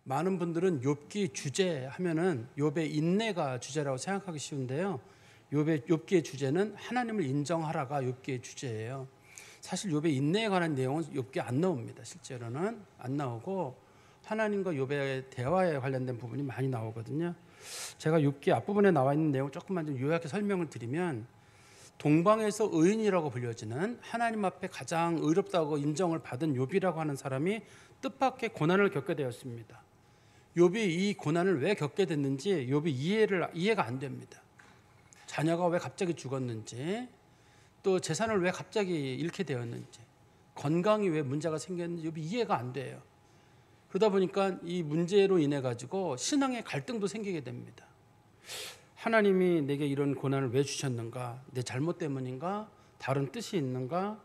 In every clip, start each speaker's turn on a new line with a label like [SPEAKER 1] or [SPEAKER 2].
[SPEAKER 1] 많은 분들은 욥기 주제 하면은 욥의 인내가 주제라고 생각하기 쉬운데요. 욥기의 주제는 하나님을 인정하라가 욥기의 주제예요. 사실 욥의 인내에 관한 내용은 욥기에 안 나옵니다. 실제로는 안 나오고 하나님과 욥의 대화에 관련된 부분이 많이 나오거든요. 제가 욥기 앞부분에 나와 있는 내용 조금만 좀 요약해 설명을 드리면, 동방에서 의인이라고 불려지는 하나님 앞에 가장 의롭다고 인정을 받은 욥이라고 하는 사람이 뜻밖의 고난을 겪게 되었습니다. 욥이 이 고난을 왜 겪게 됐는지 욥이 이해가 안 됩니다. 자녀가 왜 갑자기 죽었는지, 또 재산을 왜 갑자기 잃게 되었는지, 건강이 왜 문제가 생겼는지 욥이 이해가 안 돼요. 그러다 보니까 이 문제로 인해 가지고 신앙의 갈등도 생기게 됩니다. 하나님이 내게 이런 고난을 왜 주셨는가? 내 잘못 때문인가? 다른 뜻이 있는가?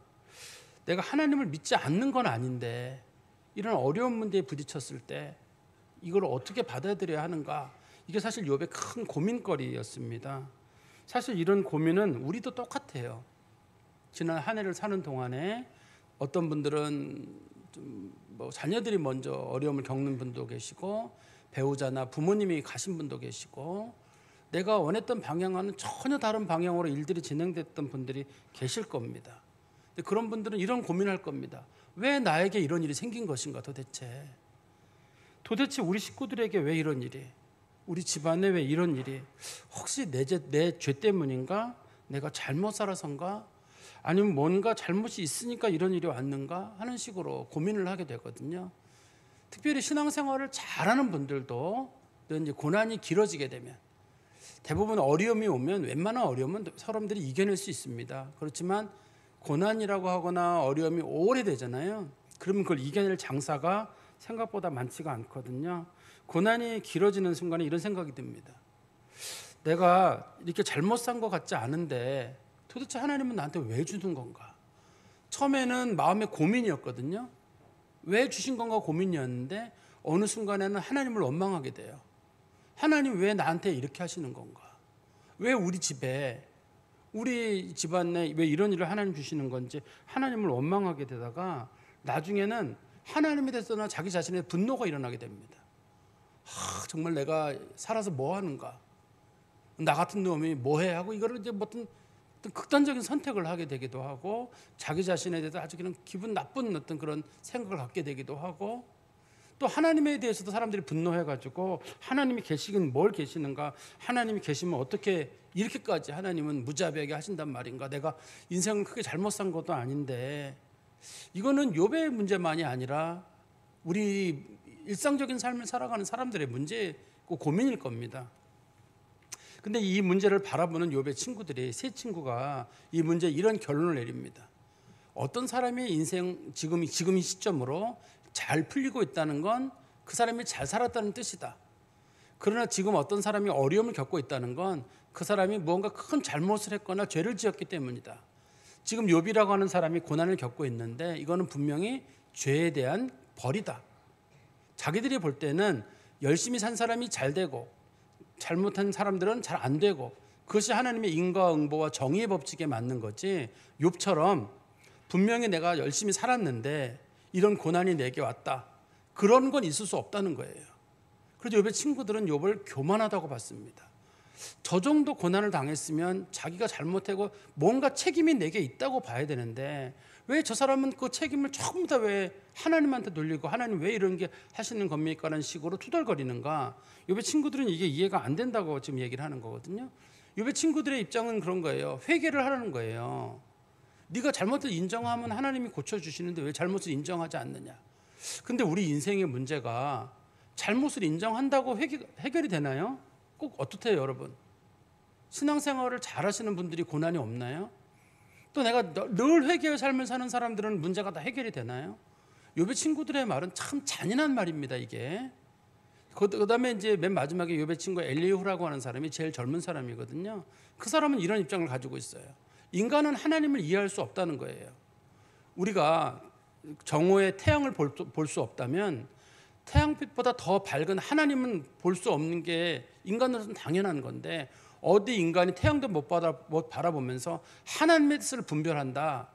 [SPEAKER 1] 내가 하나님을 믿지 않는 건 아닌데 이런 어려운 문제에 부딪혔을 때 이걸 어떻게 받아들여야 하는가? 이게 사실 욥의 큰 고민거리였습니다. 사실 이런 고민은 우리도 똑같아요. 지난 한 해를 사는 동안에 어떤 분들은 뭐 자녀들이 먼저 어려움을 겪는 분도 계시고, 배우자나 부모님이 가신 분도 계시고, 내가 원했던 방향과는 전혀 다른 방향으로 일들이 진행됐던 분들이 계실 겁니다. 근데 그런 분들은 이런 고민할 겁니다. 왜 나에게 이런 일이 생긴 것인가 도대체 우리 식구들에게 왜 이런 일이, 우리 집안에 왜 이런 일이, 혹시 내 죄 때문인가? 내가 잘못 살아서인가? 아니면 뭔가 잘못이 있으니까 이런 일이 왔는가? 하는 식으로 고민을 하게 되거든요. 특별히 신앙생활을 잘하는 분들도 이제 고난이 길어지게 되면, 대부분 어려움이 오면 웬만한 어려움은 사람들이 이겨낼 수 있습니다. 그렇지만 고난이라고 하거나 어려움이 오래되잖아요. 그러면 그걸 이겨낼 장사가 생각보다 많지가 않거든요. 고난이 길어지는 순간에 이런 생각이 듭니다. 내가 이렇게 잘못 산 것 같지 않은데 도대체 하나님은 나한테 왜 주는 건가? 처음에는 마음의 고민이었거든요. 왜 주신 건가 고민이었는데 어느 순간에는 하나님을 원망하게 돼요. 하나님 왜 나한테 이렇게 하시는 건가? 왜 우리 집에, 우리 집안에 왜 이런 일을 하나님 주시는 건지 하나님을 원망하게 되다가 나중에는 하나님에 대해서나 자기 자신의 분노가 일어나게 됩니다. 정말 내가 살아서 뭐 하는가? 나 같은 놈이 뭐해? 하고 이거를 이제 어떤 극단적인 선택을 하게 되기도 하고, 자기 자신에 대해서 아주 그냥 기분 나쁜 어떤 그런 생각을 갖게 되기도 하고, 또 하나님에 대해서도 사람들이 분노해가지고 하나님이 계시긴 뭘 계시는가? 하나님이 계시면 어떻게 이렇게까지 하나님은 무자비하게 하신단 말인가? 내가 인생을 크게 잘못 산 것도 아닌데, 이거는 욥의 문제만이 아니라 우리 일상적인 삶을 살아가는 사람들의 문제고 고민일 겁니다. 근데 이 문제를 바라보는 욥의 친구들이, 세 친구가 이 문제에 이런 결론을 내립니다. 어떤 사람의 인생 지금 이 시점으로 잘 풀리고 있다는 건 그 사람이 잘 살았다는 뜻이다. 그러나 지금 어떤 사람이 어려움을 겪고 있다는 건 그 사람이 무언가 큰 잘못을 했거나 죄를 지었기 때문이다. 지금 욥이라고 하는 사람이 고난을 겪고 있는데 이거는 분명히 죄에 대한 벌이다. 자기들이 볼 때는 열심히 산 사람이 잘 되고 잘못한 사람들은 잘 안 되고, 그것이 하나님의 인과응보와 정의의 법칙에 맞는 거지, 욥처럼 분명히 내가 열심히 살았는데 이런 고난이 내게 왔다, 그런 건 있을 수 없다는 거예요. 그래서 욥의 친구들은 욥을 교만하다고 봤습니다. 저 정도 고난을 당했으면 자기가 잘못하고 뭔가 책임이 내게 있다고 봐야 되는데 왜 저 사람은 그 책임을 전부 다 왜 하나님한테 돌리고, 하나님 왜 이런 게 하시는 겁니까? 라는 식으로 투덜거리는가? 욥의 친구들은 이게 이해가 안 된다고 지금 얘기를 하는 거거든요. 욥의 친구들의 입장은 그런 거예요. 회개를 하라는 거예요. 네가 잘못을 인정하면 하나님이 고쳐주시는데 왜 잘못을 인정하지 않느냐? 근데 우리 인생의 문제가 잘못을 인정한다고 해결이 되나요? 꼭 어떻대요, 여러분? 신앙생활을 잘 하시는 분들이 고난이 없나요? 또 내가 늘 회개의 삶을 사는 사람들은 문제가 다 해결이 되나요? 욥의 친구들의 말은 참 잔인한 말입니다, 이게. 그다음에 이제 맨 마지막에 욥의 친구 엘리후라고 하는 사람이 제일 젊은 사람이거든요. 그 사람은 이런 입장을 가지고 있어요. 인간은 하나님을 이해할 수 없다는 거예요. 우리가 정오에 태양을 볼 수 없다면 태양빛보다 더 밝은 하나님은 볼 수 없는 게 인간으로서는 당연한 건데, 어디 인간이 태양도 못 바라보면서 하나님의 뜻을 분별한다,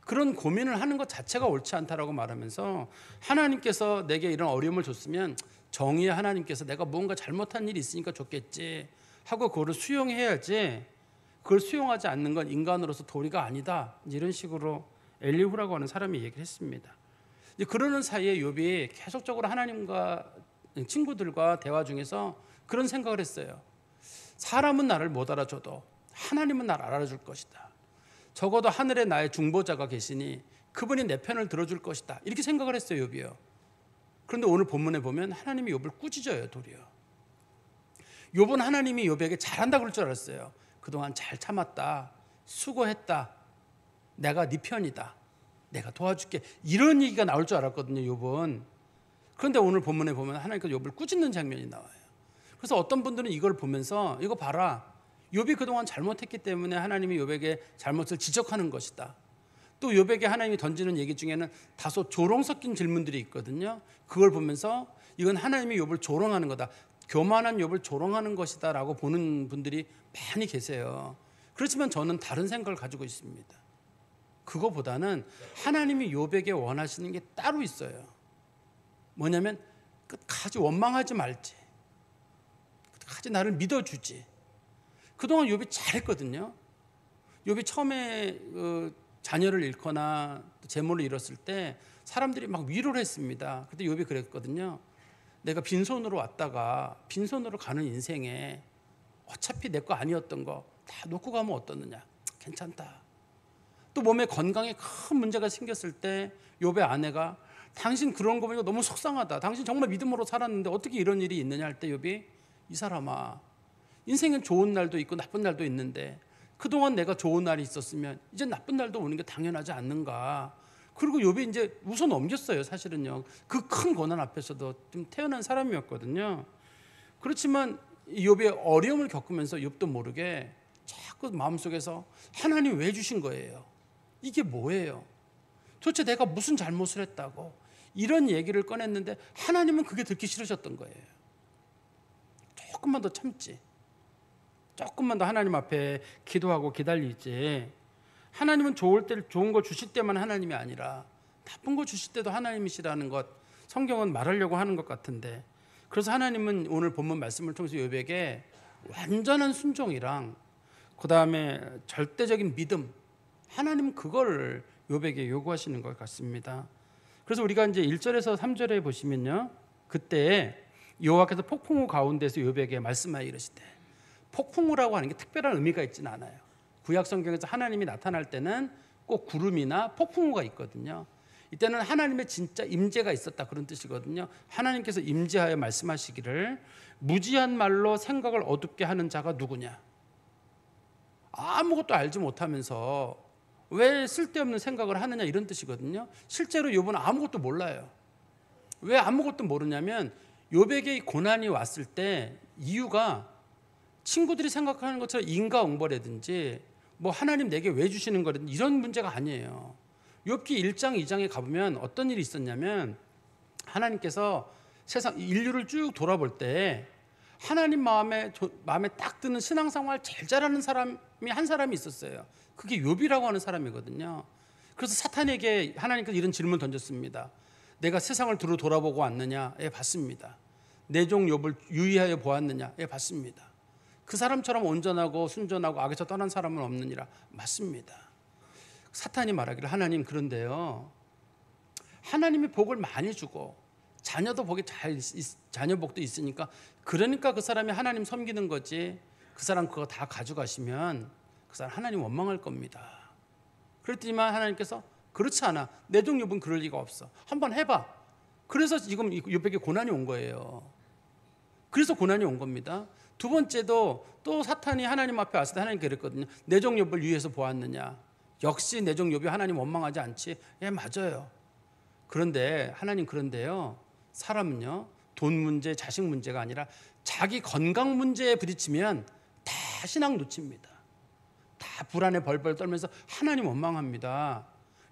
[SPEAKER 1] 그런 고민을 하는 것 자체가 옳지 않다라고 말하면서, 하나님께서 내게 이런 어려움을 줬으면 정의의 하나님께서 내가 뭔가 잘못한 일이 있으니까 좋겠지 하고 그거를 수용해야지, 그걸 수용하지 않는 건 인간으로서 도리가 아니다, 이런 식으로 엘리후라고 하는 사람이 얘기를 했습니다. 이제 그러는 사이에 욥이 계속적으로 하나님과 친구들과 대화 중에서 그런 생각을 했어요. 사람은 나를 못 알아줘도 하나님은 나를 알아줄 것이다. 적어도 하늘에 나의 중보자가 계시니 그분이 내 편을 들어줄 것이다, 이렇게 생각을 했어요, 욥이요. 그런데 오늘 본문에 보면 하나님이 욥을 꾸짖어요, 도리어. 욥은 하나님이 욥에게 잘한다 그럴 줄 알았어요. 그동안 잘 참았다, 수고했다, 내가 네 편이다, 내가 도와줄게, 이런 얘기가 나올 줄 알았거든요, 욥은. 그런데 오늘 본문에 보면 하나님께서 욥을 꾸짖는 장면이 나와요. 그래서 어떤 분들은 이걸 보면서 이거 봐라, 욥이 그동안 잘못했기 때문에 하나님이 욥에게 잘못을 지적하는 것이다. 또 욥에게 하나님이 던지는 얘기 중에는 다소 조롱 섞인 질문들이 있거든요. 그걸 보면서 이건 하나님이 욥을 조롱하는 거다, 교만한 욥을 조롱하는 것이다 라고 보는 분들이 많이 계세요. 그렇지만 저는 다른 생각을 가지고 있습니다. 그거보다는 하나님이 욥에게 원하시는 게 따로 있어요. 뭐냐면 끝까지 원망하지 말지, 끝까지 나를 믿어주지. 그동안 욥이 잘했거든요. 욥이 처음에 자녀를 잃거나 재물을 잃었을 때 사람들이 막 위로를 했습니다. 그때 욥이 그랬거든요. 내가 빈손으로 왔다가 빈손으로 가는 인생에 어차피 내 거 아니었던 거 다 놓고 가면 어떻느냐, 괜찮다. 또 몸에 건강에 큰 문제가 생겼을 때 욥의 아내가 당신 그런 거 보니까 너무 속상하다, 당신 정말 믿음으로 살았는데 어떻게 이런 일이 있느냐 할 때 욥이, 이 사람아, 인생엔 좋은 날도 있고 나쁜 날도 있는데 그동안 내가 좋은 날이 있었으면 이제 나쁜 날도 오는 게 당연하지 않는가. 그리고 욥이 이제 웃어 넘겼어요. 사실은요, 그 큰 고난 앞에서도 좀 태어난 사람이었거든요. 그렇지만 욥의 어려움을 겪으면서 욥도 모르게 자꾸 마음속에서 하나님 왜 주신 거예요? 이게 뭐예요? 도대체 내가 무슨 잘못을 했다고 이런 얘기를 꺼냈는데 하나님은 그게 듣기 싫으셨던 거예요. 조금만 더 참지, 조금만 더 하나님 앞에 기도하고 기다리지. 하나님은 좋을 때 좋은 거 주실 때만 하나님이 아니라 나쁜 거 주실 때도 하나님이시라는 것, 성경은 말하려고 하는 것 같은데, 그래서 하나님은 오늘 본문 말씀을 통해서 욥에게 완전한 순종이랑 그 다음에 절대적인 믿음, 하나님은 그걸 욥에게 요구하시는 것 같습니다. 그래서 우리가 이제 1절에서 3절에 보시면요, 그때 여호와께서 폭풍우 가운데서 욥에게 말씀하여 이르시되, 폭풍우라고 하는 게 특별한 의미가 있지는 않아요. 구약 성경에서 하나님이 나타날 때는 꼭 구름이나 폭풍우가 있거든요. 이때는 하나님의 진짜 임재가 있었다, 그런 뜻이거든요. 하나님께서 임재하여 말씀하시기를, 무지한 말로 생각을 어둡게 하는 자가 누구냐. 아무것도 알지 못하면서 왜 쓸데없는 생각을 하느냐, 이런 뜻이거든요. 실제로 욥은 아무것도 몰라요. 왜 아무것도 모르냐면 욥에게 고난이 왔을 때 이유가 친구들이 생각하는 것처럼 인과응보라든지 뭐 하나님 내게 왜 주시는 거라든지 이런 문제가 아니에요. 욥기 1장 2장에 가보면 어떤 일이 있었냐면, 하나님께서 세상 인류를 쭉 돌아볼 때 하나님 마음에 딱 드는 신앙생활 제일 잘하는 사람이 한 사람이 있었어요. 그게 욥이라고 하는 사람이거든요. 그래서 사탄에게 하나님께서 이런 질문을 던졌습니다. 내가 세상을 두루 돌아보고 왔느냐? 예, 봤습니다. 내 종 욥을 유의하여 보았느냐? 예, 봤습니다. 그 사람처럼 온전하고 순전하고 악에서 떠난 사람은 없느니라. 맞습니다. 사탄이 말하기를, 하나님, 그런데요, 하나님이 복을 많이 주고 자녀도 복이 자녀 복도 있으니까, 그러니까 그 사람이 하나님 섬기는 거지, 그 사람 그거 다 가져가시면 그 사람 하나님 원망할 겁니다. 그랬더니만 하나님께서, 그렇지 않아, 내 종 욥은 그럴 리가 없어, 한번 해봐. 그래서 지금 욥에게 고난이 온 거예요. 그래서 고난이 온 겁니다. 두 번째도 또 사탄이 하나님 앞에 왔을 때 하나님께 그랬거든요. 내 종 욥을 유의해서 보았느냐? 역시 내 종 욥이 하나님 원망하지 않지? 예, 맞아요. 그런데 하나님, 그런데요, 사람은요, 돈 문제, 자식 문제가 아니라 자기 건강 문제에 부딪히면 다 신앙 놓칩니다. 다 불안에 벌벌 떨면서 하나님 원망합니다.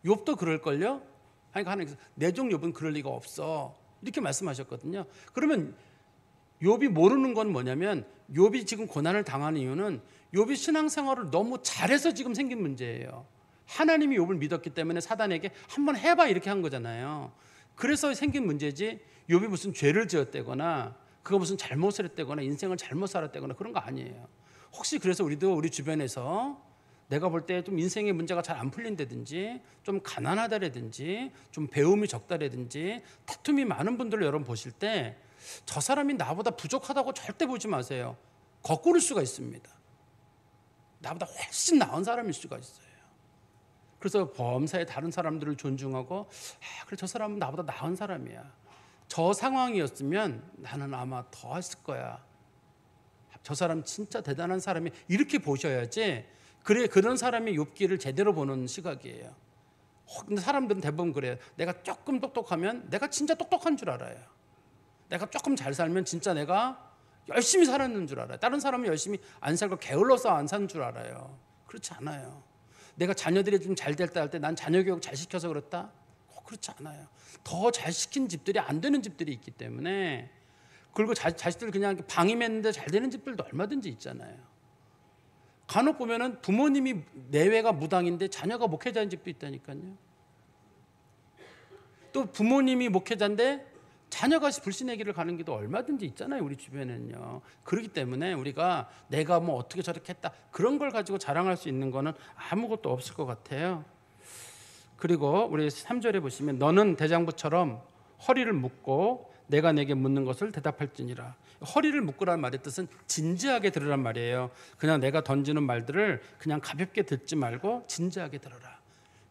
[SPEAKER 1] 욥도 그럴걸요? 그러니까 하나님께서 내 종 욥은 그럴 리가 없어, 이렇게 말씀하셨거든요. 그러면 욥이 모르는 건 뭐냐면, 욥이 지금 고난을 당하는 이유는 욥이 신앙생활을 너무 잘해서 지금 생긴 문제예요. 하나님이 욥을 믿었기 때문에 사단에게 한번 해봐, 이렇게 한 거잖아요. 그래서 생긴 문제지 욥이 무슨 죄를 지었다거나 그거 무슨 잘못을 했다거나 인생을 잘못 살았다거나 그런 거 아니에요. 혹시 그래서 우리도 우리 주변에서 내가 볼 때 좀 인생의 문제가 잘 안 풀린다든지 좀 가난하다라든지 좀 배움이 적다라든지 다툼이 많은 분들을 여러분 보실 때 저 사람이 나보다 부족하다고 절대 보지 마세요. 거꾸일 수가 있습니다. 나보다 훨씬 나은 사람일 수가 있어요. 그래서 범사에 다른 사람들을 존중하고 그래 저 사람은 나보다 나은 사람이야. 저 상황이었으면 나는 아마 더 했을 거야. 저 사람 진짜 대단한 사람이 이렇게 보셔야지. 그래 그런 사람이 욥기를 제대로 보는 시각이에요. 근데 사람들은 대부분 그래요. 내가 조금 똑똑하면 내가 진짜 똑똑한 줄 알아요. 내가 조금 잘 살면 진짜 내가 열심히 살았는 줄 알아요. 다른 사람은 열심히 안 살고 게을러서 안 사는 줄 알아요. 그렇지 않아요. 내가 자녀들이 좀 잘 됐다 할 때 난 자녀 교육 잘 시켜서 그렇다? 그렇지 않아요. 더 잘 시킨 집들이 안 되는 집들이 있기 때문에 그리고 자식들 그냥 방임했는데 잘 되는 집들도 얼마든지 있잖아요. 간혹 보면은 부모님이 내외가 무당인데 자녀가 목회자인 집도 있다니까요. 또 부모님이 목회자인데 자녀가 불신의 길을 가는 게도 얼마든지 있잖아요. 우리 주변에는요. 그렇기 때문에 우리가 내가 뭐 어떻게 저렇게 했다 그런 걸 가지고 자랑할 수 있는 거는 아무것도 없을 것 같아요. 그리고 우리 3절에 보시면 너는 대장부처럼 허리를 묶고 내가 내게 묻는 것을 대답할지니라. 허리를 묶으라는 말의 뜻은 진지하게 들으란 말이에요. 그냥 내가 던지는 말들을 그냥 가볍게 듣지 말고 진지하게 들어라.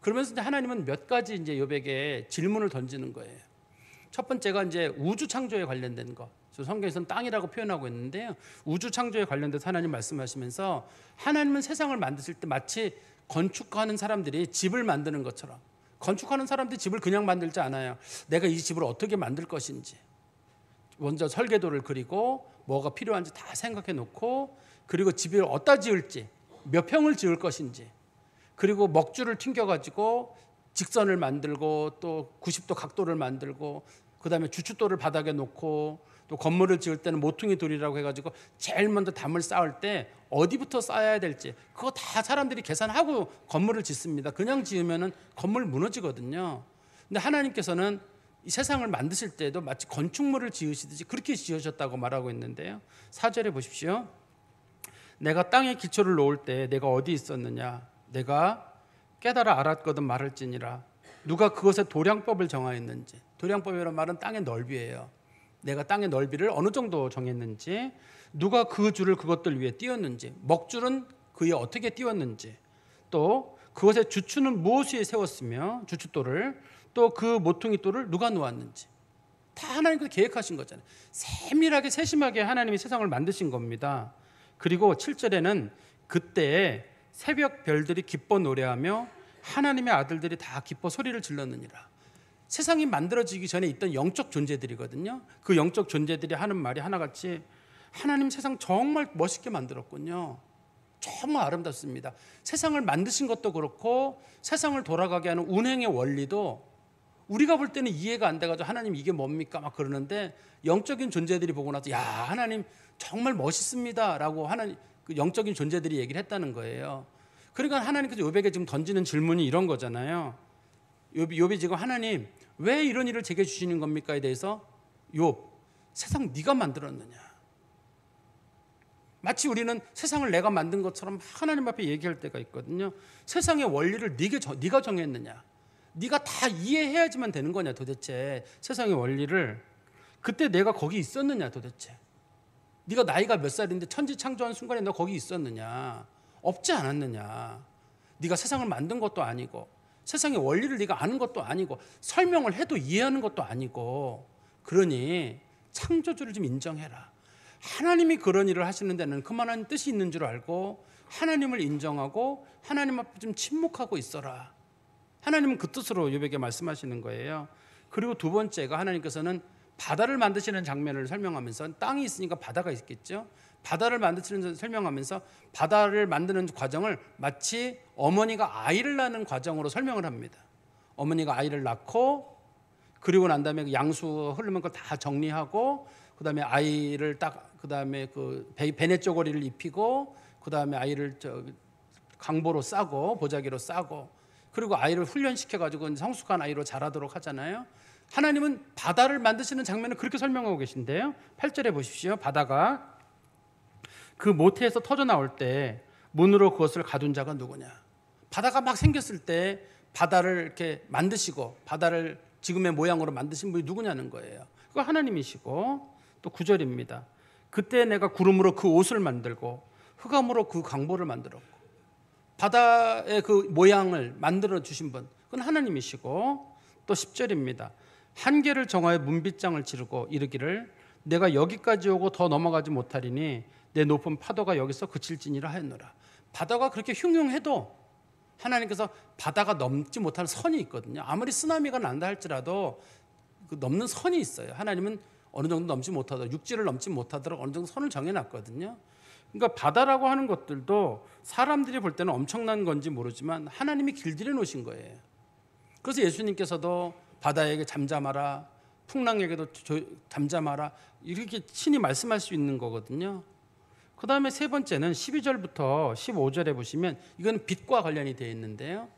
[SPEAKER 1] 그러면서 하나님은 몇 가지 이제 욥에게 질문을 던지는 거예요. 첫 번째가 이제 우주 창조에 관련된 거. 성경에서는 땅이라고 표현하고 있는데요. 우주 창조에 관련돼서 하나님 말씀하시면서 하나님은 세상을 만드실 때 마치 건축하는 사람들이 집을 만드는 것처럼 건축하는 사람들이 집을 그냥 만들지 않아요. 내가 이 집을 어떻게 만들 것인지 먼저 설계도를 그리고 뭐가 필요한지 다 생각해 놓고 그리고 집을 어디다 지을지 몇 평을 지을 것인지 그리고 먹줄을 튕겨가지고 직선을 만들고 또 90도 각도를 만들고 그다음에 주춧돌을 바닥에 놓고 또 건물을 지을 때는 모퉁이 돌이라고 해가지고 제일 먼저 담을 쌓을 때 어디부터 쌓아야 될지 그거 다 사람들이 계산하고 건물을 짓습니다. 그냥 지으면은 건물 무너지거든요. 근데 하나님께서는 이 세상을 만드실 때도 마치 건축물을 지으시듯이 그렇게 지으셨다고 말하고 있는데요. 4절에 보십시오. 내가 땅에 기초를 놓을 때 내가 어디 있었느냐 내가 깨달아 알았거든 말할지니라. 누가 그것의 도량법을 정하였는지. 도량법이라는 말은 땅의 넓이에요. 내가 땅의 넓이를 어느 정도 정했는지 누가 그 줄을 그것들 위에 띄웠는지 먹줄은 그에 어떻게 띄웠는지 또 그것의 주추는 무엇 위에 세웠으며 주춧돌을 또 그 모퉁이돌을 누가 놓았는지 다 하나님께서 계획하신 거잖아요. 세밀하게 세심하게 하나님이 세상을 만드신 겁니다. 그리고 7절에는 그때에 새벽 별들이 기뻐 노래하며 하나님의 아들들이 다 기뻐 소리를 질렀느니라. 세상이 만들어지기 전에 있던 영적 존재들이거든요. 그 영적 존재들이 하는 말이 하나같이 하나님 세상 정말 멋있게 만들었군요. 정말 아름답습니다. 세상을 만드신 것도 그렇고 세상을 돌아가게 하는 운행의 원리도 우리가 볼 때는 이해가 안 돼가지고 하나님 이게 뭡니까 막 그러는데 영적인 존재들이 보고 나서 야 하나님 정말 멋있습니다 라고 하나님 그 영적인 존재들이 얘기를 했다는 거예요. 그러니까 하나님께서 욥에게 지금 던지는 질문이 이런 거잖아요. 욥이 지금 하나님 왜 이런 일을 제게 주시는 겁니까에 대해서 욥 세상 네가 만들었느냐. 마치 우리는 세상을 내가 만든 것처럼 하나님 앞에 얘기할 때가 있거든요. 세상의 원리를 네가 정했느냐. 네가 다 이해해야지만 되는 거냐 도대체 세상의 원리를. 그때 내가 거기 있었느냐 도대체. 네가 나이가 몇 살인데 천지 창조한 순간에 너 거기 있었느냐. 없지 않았느냐. 네가 세상을 만든 것도 아니고 세상의 원리를 네가 아는 것도 아니고 설명을 해도 이해하는 것도 아니고 그러니 창조주를 좀 인정해라. 하나님이 그런 일을 하시는 데는 그만한 뜻이 있는 줄 알고 하나님을 인정하고 하나님 앞에 좀 침묵하고 있어라. 하나님은 그 뜻으로 욥에게 말씀하시는 거예요. 그리고 두 번째가 하나님께서는 바다를 만드시는 장면을 설명하면서 땅이 있으니까 바다가 있겠죠. 바다를 만드시는 설명하면서 바다를 만드는 과정을 마치 어머니가 아이를 낳는 과정으로 설명을 합니다. 어머니가 아이를 낳고 그리고 난 다음에 양수 흐르는 걸 다 정리하고 그다음에 아이를 딱 그다음에 그 베네 쪼고리를 입히고 그다음에 아이를 강보로 싸고 보자기로 싸고 그리고 아이를 훈련시켜가지고 성숙한 아이로 자라도록 하잖아요. 하나님은 바다를 만드시는 장면을 그렇게 설명하고 계신데요. 8절에 보십시오. 바다가 그 모태에서 터져 나올 때 문으로 그것을 가둔 자가 누구냐. 바다가 막 생겼을 때 바다를 이렇게 만드시고 바다를 지금의 모양으로 만드신 분이 누구냐는 거예요. 그거 하나님이시고, 또 9절입니다. 그때 내가 구름으로 그 옷을 만들고 흑암으로 그 강보를 만들었고. 바다의 그 모양을 만들어 주신 분, 그건 하나님이시고, 또 10절입니다. 한계를 정하여 문빗장을 지르고 이르기를 내가 여기까지 오고 더 넘어가지 못하리니 내 높은 파도가 여기서 그칠지니라 하였노라. 바다가 그렇게 흉흉해도 하나님께서 바다가 넘지 못할 선이 있거든요. 아무리 쓰나미가 난다 할지라도 그 넘는 선이 있어요. 하나님은 어느 정도 넘지 못하도록, 육지를 넘지 못하도록 어느 정도 선을 정해놨거든요. 그러니까 바다라고 하는 것들도 사람들이 볼 때는 엄청난 건지 모르지만 하나님이 길들여 놓으신 거예요. 그래서 예수님께서도 바다에게 잠잠하라, 풍랑에게도 잠잠하라, 이렇게 친히 말씀할 수 있는 거거든요. 그 다음에 세 번째는 12절부터 15절에 보시면 이건 빛과 관련이 되어 있는데요.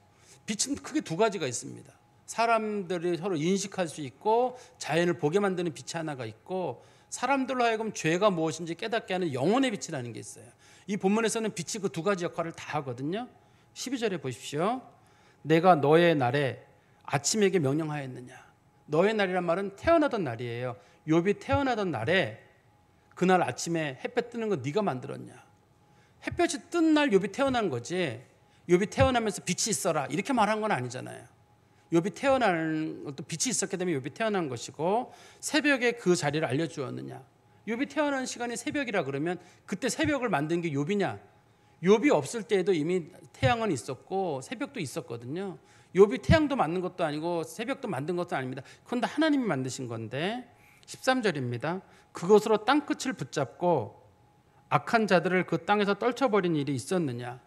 [SPEAKER 1] 빛은 크게 두 가지가 있습니다. 사람들이 서로 인식할 수 있고 자연을 보게 만드는 빛이 하나가 있고, 사람들로 하여금 죄가 무엇인지 깨닫게 하는 영혼의 빛이라는 게 있어요. 이 본문에서는 빛이 그 두 가지 역할을 다 하거든요. 12절에 보십시오. 내가 너의 날에 아침에게 명령하였느냐. 너의 날이란 말은 태어나던 날이에요. 욥이 태어나던 날에 그날 아침에 햇볕 뜨는 거 네가 만들었냐. 햇볕이 뜬 날 욥이 태어난 거지, 욥이 태어나면서 빛이 있어라 이렇게 말한 건 아니잖아요. 욥이 태어난 것도 빛이 있었기 때문에 욥이 태어난 것이고, 새벽에 그 자리를 알려주었느냐. 욥이 태어난 시간이 새벽이라 그러면 그때 새벽을 만든 게 욥이냐. 욥이 없을 때에도 이미 태양은 있었고 새벽도 있었거든요. 욥이 태양도 만든 것도 아니고 새벽도 만든 것도 아닙니다. 그건 다 하나님이 만드신 건데, 13절입니다. 그것으로 땅끝을 붙잡고 악한 자들을 그 땅에서 떨쳐버린 일이 있었느냐.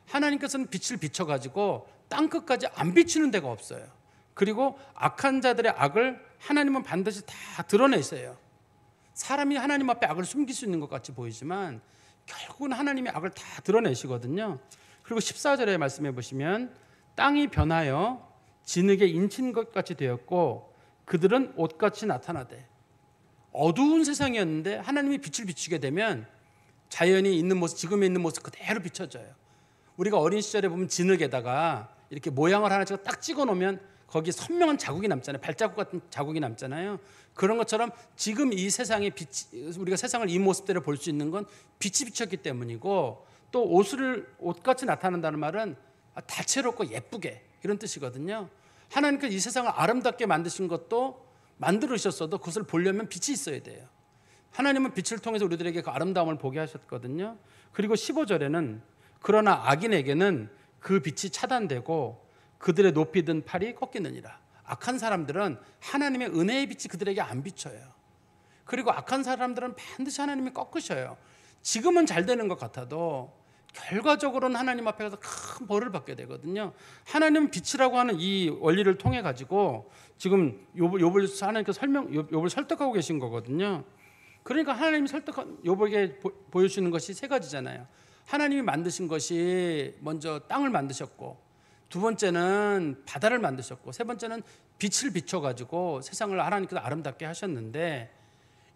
[SPEAKER 1] 하나님께서는 빛을 비춰가지고 땅끝까지 안 비추는 데가 없어요. 그리고 악한 자들의 악을 하나님은 반드시 다 드러내세요. 사람이 하나님 앞에 악을 숨길 수 있는 것 같이 보이지만 결국은 하나님이 악을 다 드러내시거든요. 그리고 14절에 말씀해 보시면 땅이 변하여 진흙에 인친 것 같이 되었고 그들은 옷같이 나타나되. 어두운 세상이었는데 하나님이 빛을 비추게 되면 자연이 있는 모습, 지금에 있는 모습 그대로 비춰져요. 우리가 어린 시절에 보면 진흙에다가 이렇게 모양을 하나 딱 찍어 놓으면 거기 선명한 자국이 남잖아요. 발자국 같은 자국이 남잖아요. 그런 것처럼 지금 이 세상의 빛, 우리가 세상을 이 모습대로 볼 수 있는 건 빛이 비쳤기 때문이고, 또 옷같이 나타난다는 말은 다채롭고 예쁘게, 이런 뜻이거든요. 하나님께서 이 세상을 아름답게 만드신 것도 만들으셨어도 그것을 보려면 빛이 있어야 돼요. 하나님은 빛을 통해서 우리들에게 그 아름다움을 보게 하셨거든요. 그리고 15절에는 그러나 악인에게는 그 빛이 차단되고 그들의 높이 든 팔이 꺾이느니라. 악한 사람들은 하나님의 은혜의 빛이 그들에게 안 비쳐요. 그리고 악한 사람들은 반드시 하나님이 꺾으셔요. 지금은 잘 되는 것 같아도 결과적으로는 하나님 앞에 가서 큰 벌을 받게 되거든요. 하나님은 빛이라고 하는 이 원리를 통해 가지고 지금 욥을 하나님께서 욥을 설득하고 계신 거거든요. 그러니까 하나님이 욥에게 보여주시는 것이 세 가지잖아요. 하나님이 만드신 것이 먼저 땅을 만드셨고, 두 번째는 바다를 만드셨고, 세 번째는 빛을 비춰가지고 세상을 하나님께서 아름답게 하셨는데,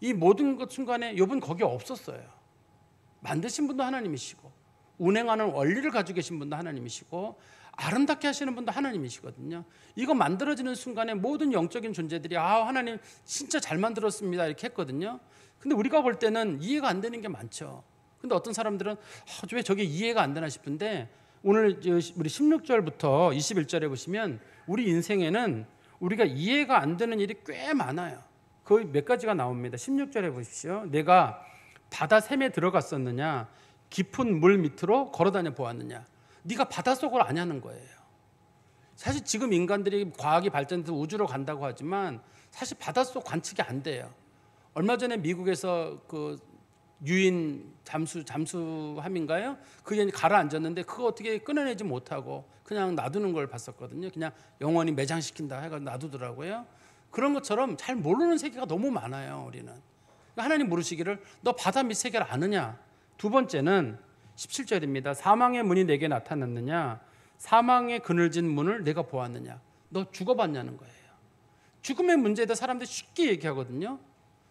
[SPEAKER 1] 이 모든 것 순간에 욥은 거기 없었어요. 만드신 분도 하나님이시고, 운행하는 원리를 가지고 계신 분도 하나님이시고, 아름답게 하시는 분도 하나님이시거든요. 이거 만들어지는 순간에 모든 영적인 존재들이 하나님 진짜 잘 만들었습니다 이렇게 했거든요. 근데 우리가 볼 때는 이해가 안 되는 게 많죠. 근데 어떤 사람들은 왜 저게 이해가 안 되나 싶은데, 오늘 우리 16절부터 21절에 보시면 우리 인생에는 우리가 이해가 안 되는 일이 꽤 많아요. 거의 몇 가지가 나옵니다. 16절에 보십시오. 내가 바다 샘에 들어갔었느냐, 깊은 물 밑으로 걸어다녀 보았느냐. 네가 바닷속을 아냐는 거예요. 사실 지금 인간들이 과학이 발전해서 우주로 간다고 하지만 사실 바닷속 관측이 안 돼요. 얼마 전에 미국에서 그 유인 잠수함인가요? 그게 가라앉았는데 그거 어떻게 끊어내지 못하고 그냥 놔두는 걸 봤었거든요. 그냥 영원히 매장시킨다 해가지고 놔두더라고요. 그런 것처럼 잘 모르는 세계가 너무 많아요. 우리는. 하나님 물으시기를 너 바다 밑 세계를 아느냐. 두 번째는 17절입니다. 사망의 문이 내게 나타났느냐. 사망의 그늘진 문을 내가 보았느냐? 너 죽어봤냐는 거예요. 죽음의 문제에 대해 사람들이 쉽게 얘기하거든요.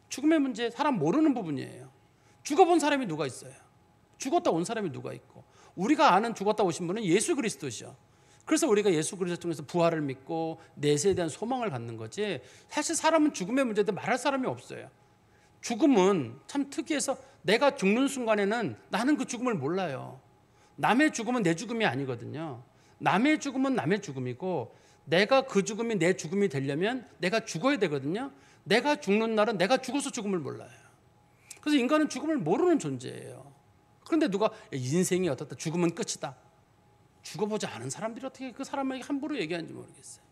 [SPEAKER 1] 죽음의 문제 사람 모르는 부분이에요. 죽어본 사람이 누가 있어요? 죽었다 온 사람이 누가 있고, 우리가 아는 죽었다 오신 분은 예수 그리스도시죠. 그래서 우리가 예수 그리스도 통해서 부활을 믿고 내세에 대한 소망을 갖는 거지, 사실 사람은 죽음의 문제에 대해 말할 사람이 없어요. 죽음은 참 특이해서 내가 죽는 순간에는 나는 그 죽음을 몰라요. 남의 죽음은 내 죽음이 아니거든요. 남의 죽음은 남의 죽음이고, 내가 그 죽음이 내 죽음이 되려면 내가 죽어야 되거든요. 내가 죽는 날은 내가 죽어서 죽음을 몰라요. 그래서 인간은 죽음을 모르는 존재예요. 그런데 누가 인생이 어떻다, 죽음은 끝이다, 죽어보지 않은 사람들이 어떻게 그 사람에게 함부로 얘기하는지 모르겠어요.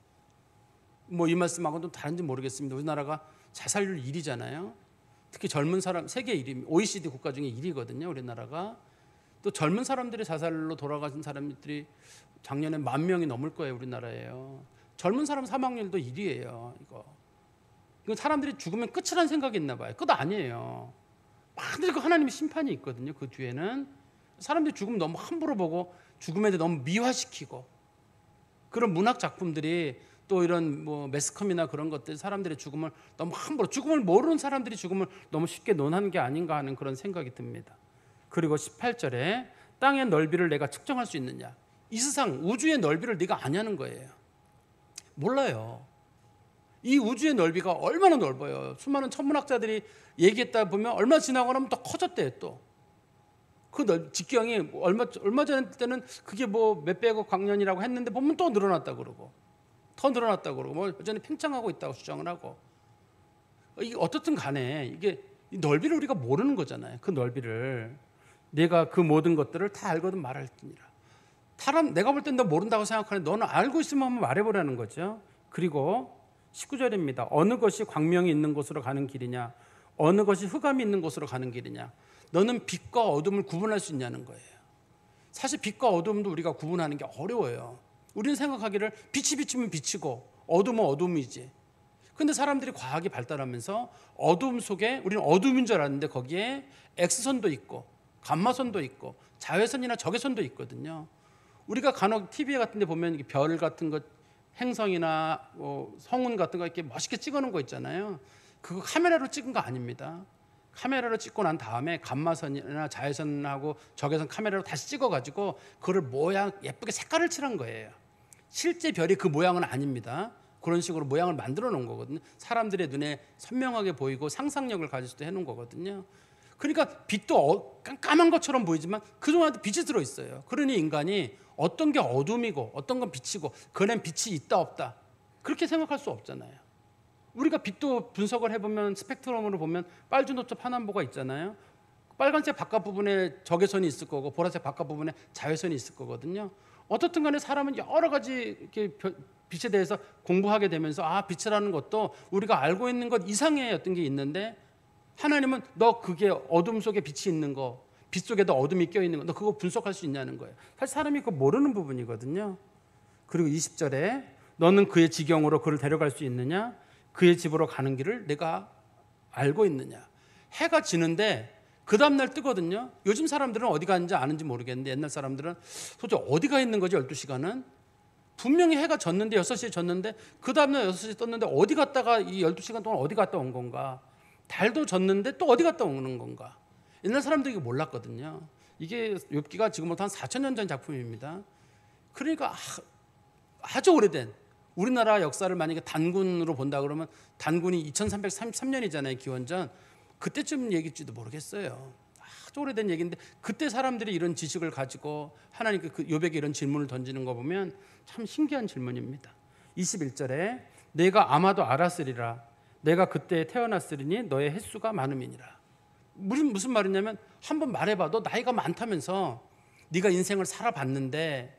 [SPEAKER 1] 뭐 이 말씀하고는 좀 다른지 모르겠습니다. 우리나라가 자살률 1위잖아요. 특히 젊은 사람, 세계 1위, OECD 국가 중에 1위거든요. 우리나라가. 또 젊은 사람들이 자살로 돌아가신 사람들이 작년에 10,000명이 넘을 거예요. 우리나라에요. 젊은 사람 사망률도 1위예요. 이거 사람들이 죽으면 끝이라는 생각이 있나 봐요. 끝 아니에요. 반드시 그 하나님의 심판이 있거든요. 그 뒤에는 사람들이 죽음 너무 함부로 보고 죽음에 대해 너무 미화시키고, 그런 문학 작품들이 또 이런 뭐 매스컴이나 그런 것들 사람들의 죽음을 너무 함부로, 죽음을 모르는 사람들이 죽음을 너무 쉽게 논한 게 아닌가 하는 그런 생각이 듭니다. 그리고 18절에 땅의 넓이를 내가 측정할 수 있느냐? 이 세상 우주의 넓이를 네가 아냐는 거예요. 몰라요. 이 우주의 넓이가 얼마나 넓어요. 수많은 천문학자들이 얘기했다 보면 얼마 지나고 나면 또 커졌대요. 또 그 직경이 얼마 전 때는 그게 뭐 몇백억 광년이라고 했는데 보면 또 늘어났다 그러고, 더 늘어났다 그러고, 뭐 여전히 팽창하고 있다고 주장을 하고. 이게 어떻든 간에 이게 이 넓이를 우리가 모르는 거잖아요. 그 넓이를 내가 그 모든 것들을 다 알거든 말할지니라. 사람 내가 볼 땐 너 모른다고 생각하는데 너는 알고 있으면 한번 말해보라는 거죠. 그리고 19절입니다. 어느 것이 광명이 있는 곳으로 가는 길이냐, 어느 것이 흑암이 있는 곳으로 가는 길이냐. 너는 빛과 어둠을 구분할 수 있냐는 거예요. 사실 빛과 어둠도 우리가 구분하는 게 어려워요. 우리는 생각하기를 빛이 비치면 빛이고 어둠은 어둠이지. 근데 사람들이 과학이 발달하면서 어둠 속에, 우리는 어둠인 줄 알았는데 거기에 X선도 있고 감마선도 있고 자외선이나 적외선도 있거든요. 우리가 간혹 TV 같은 데 보면 별 같은 것, 행성이나 성운 같은 거 이렇게 멋있게 찍어놓은 거 있잖아요. 그거 카메라로 찍은 거 아닙니다. 카메라로 찍고 난 다음에 감마선이나 자외선하고 적외선 카메라로 다시 찍어가지고 그거를 모양 예쁘게 색깔을 칠한 거예요. 실제 별이 그 모양은 아닙니다. 그런 식으로 모양을 만들어 놓은 거거든요. 사람들의 눈에 선명하게 보이고 상상력을 가질 수도 해놓은 거거든요. 그러니까 빛도 깜깜한 것처럼 보이지만 그중 안에 빛이 들어있어요. 그러니 인간이 어떤 게 어둠이고 어떤 건 빛이고, 그는 빛이 있다 없다 그렇게 생각할 수 없잖아요. 우리가 빛도 분석을 해보면 스펙트럼으로 보면 빨주노초 파남보가 있잖아요. 빨간색 바깥 부분에 적외선이 있을 거고 보라색 바깥 부분에 자외선이 있을 거거든요. 어떻든 간에 사람은 여러 가지 이렇게 빛에 대해서 공부하게 되면서 빛이라는 것도 우리가 알고 있는 것 이상의 어떤 게 있는데, 하나님은 너 그게 어둠 속에 빛이 있는 거, 빛 속에도 어둠이 껴있는 거, 너 그거 분석할 수 있냐는 거예요. 사실 사람이 그거 모르는 부분이거든요. 그리고 20절에 너는 그의 지경으로 그를 데려갈 수 있느냐? 그의 집으로 가는 길을 내가 알고 있느냐? 해가 지는데 그 다음날 뜨거든요. 요즘 사람들은 어디 가는지 아는지 모르겠는데 옛날 사람들은 도대체 어디가 있는 거지 12시간은? 분명히 해가 졌는데 6시에 졌는데 그 다음날 6시에 떴는데 어디 갔다가 이 12시간 동안 어디 갔다 온 건가? 달도 졌는데 또 어디 갔다 오는 건가? 옛날 사람들이 이거 몰랐거든요. 이게 욥기가 지금부터 한 4,000년 전 작품입니다. 그러니까 아주 오래된 우리나라 역사를 만약에 단군으로 본다 그러면 단군이 2333년이잖아요. 기원전. 그때쯤 얘기일지도 모르겠어요. 아주 오래된 얘기인데 그때 사람들이 이런 지식을 가지고 하나님께 그 욥에게 이런 질문을 던지는 거 보면 참 신기한 질문입니다. 21절에 내가 아마도 알았으리라. 내가 그때 태어났으리니 너의 횟수가 많음이니라. 무슨 말이냐면 한번 말해봐. 너 나이가 많다면서 네가 인생을 살아봤는데,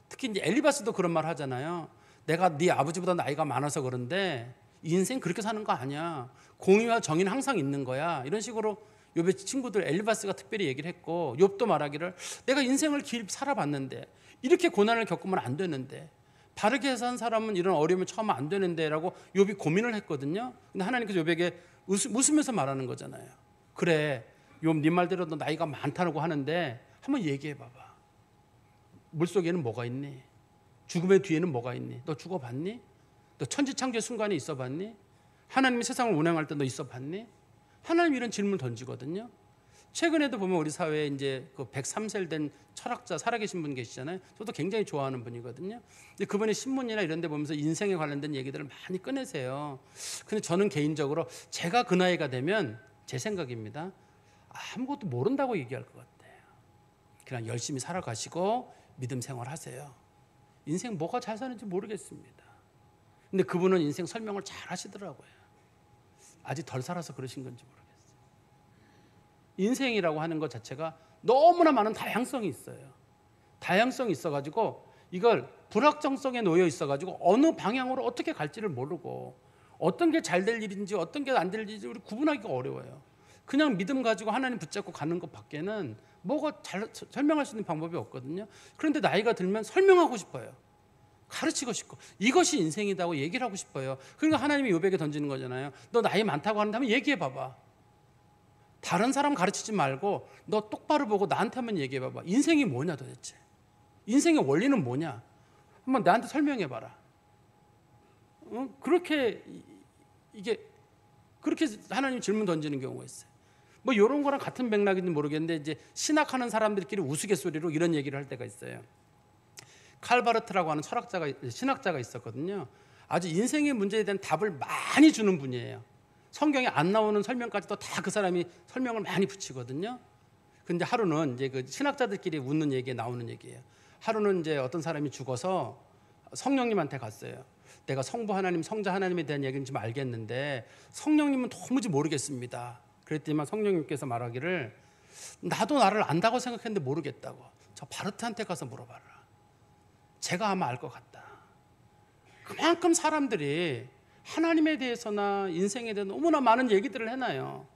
[SPEAKER 1] 특히 이제 엘리바스도 그런 말 하잖아요. 내가 네 아버지보다 나이가 많아서 그런데 인생 그렇게 사는 거 아니야. 공의와 정의는 항상 있는 거야. 이런 식으로 욥의 친구들 엘리바스가 특별히 얘기를 했고, 욥도 말하기를 내가 인생을 길게 살아봤는데 이렇게 고난을 겪으면 안 되는데, 바르게 산 사람은 이런 어려움을 처하면 안 되는데 라고 욥이 고민을 했거든요. 근데 하나님께서 욥에게 웃으면서 말하는 거잖아요. 그래, 욥 네 말대로 너 나이가 많다고 하는데 한번 얘기해 봐봐. 물속에는 뭐가 있니? 죽음의 뒤에는 뭐가 있니? 너 죽어봤니? 너 천지창조의 순간에 있어봤니? 하나님이 세상을 운행할 때 너 있어봤니? 하나님 이런 질문을 던지거든요. 최근에도 보면 우리 사회에 이제 그 103세 된 철학자 살아계신 분 계시잖아요. 저도 굉장히 좋아하는 분이거든요. 근데 그분이 신문이나 이런 데 보면서 인생에 관련된 얘기들을 많이 꺼내세요. 근데 저는 개인적으로 제가 그 나이가 되면 제 생각입니다. 아무것도 모른다고 얘기할 것 같아요. 그냥 열심히 살아가시고 믿음 생활하세요. 인생 뭐가 잘 사는지 모르겠습니다. 근데 그분은 인생 설명을 잘 하시더라고요. 아직 덜 살아서 그러신 건지 모르겠어요. 인생이라고 하는 것 자체가 너무나 많은 다양성이 있어요. 다양성이 있어가지고 이걸 불확정성에 놓여 있어가지고 어느 방향으로 어떻게 갈지를 모르고 어떤 게 잘 될 일인지 어떤 게 안 될 일인지 우리 구분하기가 어려워요. 그냥 믿음 가지고 하나님 붙잡고 가는 것 밖에는 뭐가 잘 설명할 수 있는 방법이 없거든요. 그런데 나이가 들면 설명하고 싶어요. 가르치고 싶고 이것이 인생이라고 얘기를 하고 싶어요. 그러니까 하나님이 욥에게 던지는 거잖아요. 너 나이 많다고 하는다면 얘기해 봐봐. 다른 사람 가르치지 말고 너 똑바로 보고 나한테 한번 얘기해 봐봐. 인생이 뭐냐 도대체. 인생의 원리는 뭐냐. 한번 나한테 설명해 봐라. 그렇게 하나님 질문 던지는 경우가 있어요. 뭐 이런 거랑 같은 맥락인지 모르겠는데 이제 신학하는 사람들끼리 우스갯소리로 이런 얘기를 할 때가 있어요. 칼바르트라고 하는 신학자가 있었거든요. 아주 인생의 문제에 대한 답을 많이 주는 분이에요. 성경에 안 나오는 설명까지도 다 그 사람이 설명을 많이 붙이거든요. 근데 하루는 이제 그 신학자들끼리 웃는 얘기에 나오는 얘기예요. 하루는 이제 어떤 사람이 죽어서 성령님한테 갔어요. 내가 성부 하나님, 성자 하나님에 대한 얘기는 좀 알겠는데 성령님은 도무지 모르겠습니다. 그랬더니만 성령님께서 말하기를 나도 나를 안다고 생각했는데 모르겠다고. 저 바르트한테 가서 물어봐라. 제가 아마 알 것 같다. 그만큼 사람들이 하나님에 대해서나 인생에 대해서 너무나 많은 얘기들을 해놔요.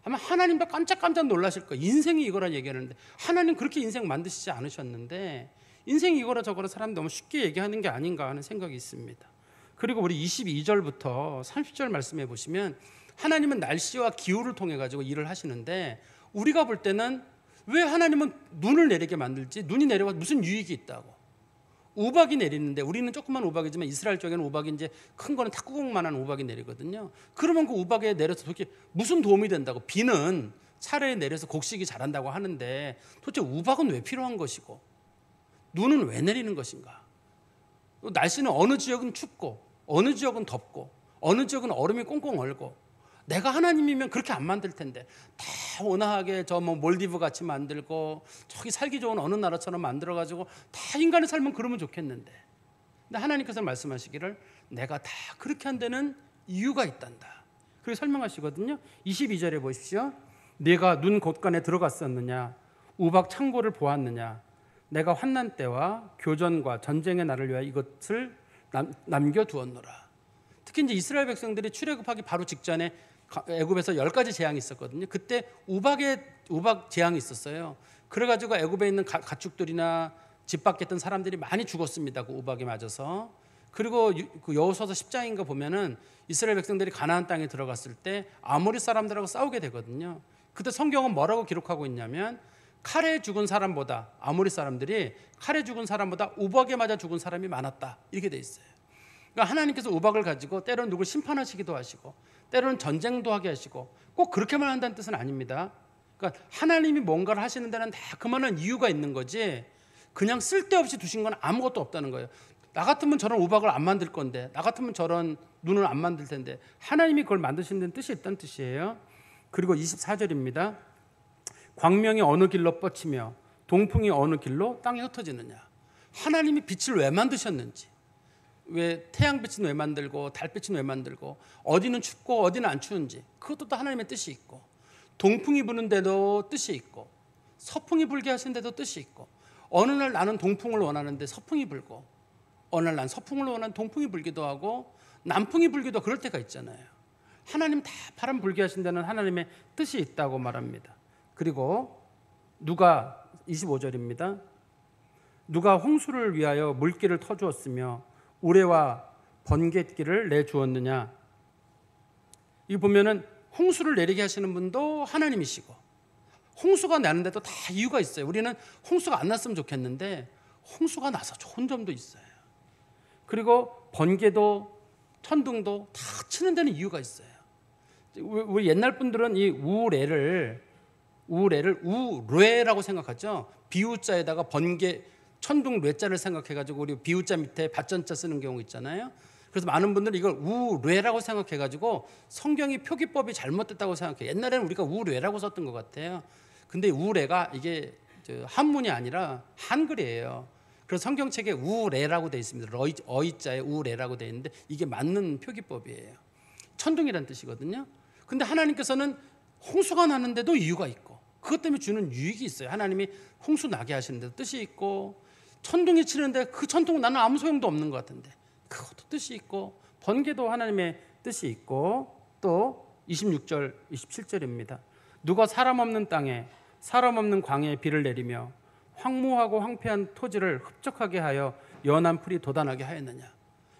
[SPEAKER 1] 아마 하나님도 깜짝깜짝 놀라실 거예요. 인생이 이거라 얘기하는데 하나님 그렇게 인생 만드시지 않으셨는데 인생이 이거라 저거라 사람이 너무 쉽게 얘기하는 게 아닌가 하는 생각이 있습니다. 그리고 우리 22절부터 30절 말씀해 보시면 하나님은 날씨와 기후를 통해 가지고 일을 하시는데 우리가 볼 때는 왜 하나님은 눈을 내리게 만들지? 눈이 내려가 무슨 유익이 있다고. 우박이 내리는데 우리는 조그만 우박이지만 이스라엘 쪽에는 우박이 이제 큰 거는 탁구공만한 우박이 내리거든요. 그러면 그 우박에 내려서 도대체 무슨 도움이 된다고. 비는 차례에 내려서 곡식이 자란다고 하는데 도대체 우박은 왜 필요한 것이고 눈은 왜 내리는 것인가. 날씨는 어느 지역은 춥고 어느 지역은 덥고 어느 지역은 얼음이 꽁꽁 얼고 내가 하나님이면 그렇게 안 만들 텐데 다 온화하게 저 뭐 몰디브 같이 만들고 저기 살기 좋은 어느 나라처럼 만들어가지고 다 인간의 삶은 그러면 좋겠는데 근데 하나님께서 말씀하시기를 내가 다 그렇게 한 데는 이유가 있단다. 그렇게 설명하시거든요. 22절에 보십시오. 내가 눈 곳간에 들어갔었느냐 우박 창고를 보았느냐 내가 환난 때와 교전과 전쟁의 날을 위하여 이것을 남겨두었노라. 특히 이제 이스라엘 백성들이 출애굽하기 바로 직전에 애굽에서 10가지 재앙이 있었거든요. 그때 우박 재앙이 있었어요. 그래가지고 애굽에 있는 가축들이나 집 밖에 있던 사람들이 많이 죽었습니다. 그 우박에 맞아서. 그리고 그 여호수아서 10장인가 보면은 이스라엘 백성들이 가나안 땅에 들어갔을 때 아모리 사람들하고 싸우게 되거든요. 그때 성경은 뭐라고 기록하고 있냐면 칼에 죽은 사람보다 아모리 사람들이 칼에 죽은 사람보다 우박에 맞아 죽은 사람이 많았다. 이렇게 돼 있어요. 그러니까 하나님께서 우박을 가지고 때로는 누굴 심판하시기도 하시고 때로는 전쟁도 하게 하시고 꼭 그렇게만 한다는 뜻은 아닙니다. 그러니까 하나님이 뭔가를 하시는 데는 다 그만한 이유가 있는 거지 그냥 쓸데없이 두신 건 아무것도 없다는 거예요. 나 같으면 저런 우박을 안 만들 건데 나 같으면 저런 눈을 안 만들 텐데 하나님이 그걸 만드시는 데는 뜻이 있다는 뜻이에요. 그리고 24절입니다. 광명이 어느 길로 뻗치며 동풍이 어느 길로 땅에 흩어지느냐. 하나님이 빛을 왜 만드셨는지 왜 태양빛은 왜 만들고 달빛은 왜 만들고 어디는 춥고 어디는 안 추운지 그것도 또 하나님의 뜻이 있고 동풍이 부는 데도 뜻이 있고 서풍이 불게 하신 데도 뜻이 있고 어느 날 나는 동풍을 원하는데 서풍이 불고 어느 날 난 서풍을 원하는 동풍이 불기도 하고 남풍이 불기도 그럴 때가 있잖아요. 하나님 다 바람 불게 하신 데는 하나님의 뜻이 있다고 말합니다. 그리고 누가 25절입니다. 누가 홍수를 위하여 물길을 터주었으며 우레와 번갯길을 내주었느냐. 이 보면은 홍수를 내리게 하시는 분도 하나님이시고 홍수가 나는데도 다 이유가 있어요. 우리는 홍수가 안 났으면 좋겠는데 홍수가 나서 좋은 점도 있어요. 그리고 번개도 천둥도 다 치는 데는 이유가 있어요. 우리 옛날 분들은 이 우레를 우뢰라고 생각하죠. 비우자에다가 번개, 천둥 뢰자를 생각해가지고 우리 비우자 밑에 밭전자 쓰는 경우 있잖아요. 그래서 많은 분들은 이걸 우뢰라고 생각해가지고 성경이 표기법이 잘못됐다고 생각해요. 옛날에는 우리가 우뢰라고 썼던 것 같아요. 근데 우뢰가 이게 한문이 아니라 한글이에요. 그래서 성경책에 우뢰라고 되어 있습니다. 어이자에 우뢰라고 되어 있는데 이게 맞는 표기법이에요. 천둥이란 뜻이거든요. 근데 하나님께서는 홍수가 나는데도 이유가 있고 그것 때문에 주는 유익이 있어요. 하나님이 홍수 나게 하시는데도 뜻이 있고 천둥이 치는데 그 천둥은 나는 아무 소용도 없는 것 같은데 그것도 뜻이 있고 번개도 하나님의 뜻이 있고 또 26절, 27절입니다. 누가 사람 없는 땅에 사람 없는 광야에 비를 내리며 황무하고 황폐한 토지를 흡족하게 하여 연한 풀이 돋아나게 하였느냐.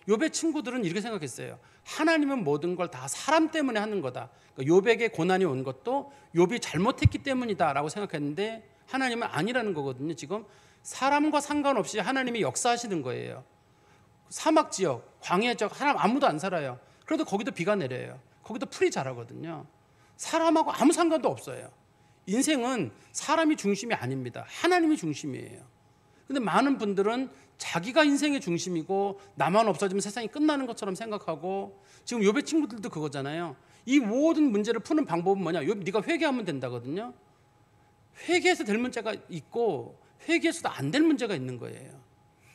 [SPEAKER 1] 욥의 친구들은 이렇게 생각했어요. 하나님은 모든 걸 다 사람 때문에 하는 거다. 그러니까 욥에게 고난이 온 것도 욥이 잘못했기 때문이다라고 생각했는데 하나님은 아니라는 거거든요. 지금 사람과 상관없이 하나님이 역사하시는 거예요. 사막 지역, 광야 지역 사람 아무도 안 살아요. 그래도 거기도 비가 내려요. 거기도 풀이 자라거든요. 사람하고 아무 상관도 없어요. 인생은 사람이 중심이 아닙니다. 하나님이 중심이에요. 근데 많은 분들은 자기가 인생의 중심이고 나만 없어지면 세상이 끝나는 것처럼 생각하고 지금 욥의 친구들도 그거잖아요. 이 모든 문제를 푸는 방법은 뭐냐? 욥 네가 회개하면 된다거든요. 회개해서 될 문제가 있고 회개해서도 안 될 문제가 있는 거예요.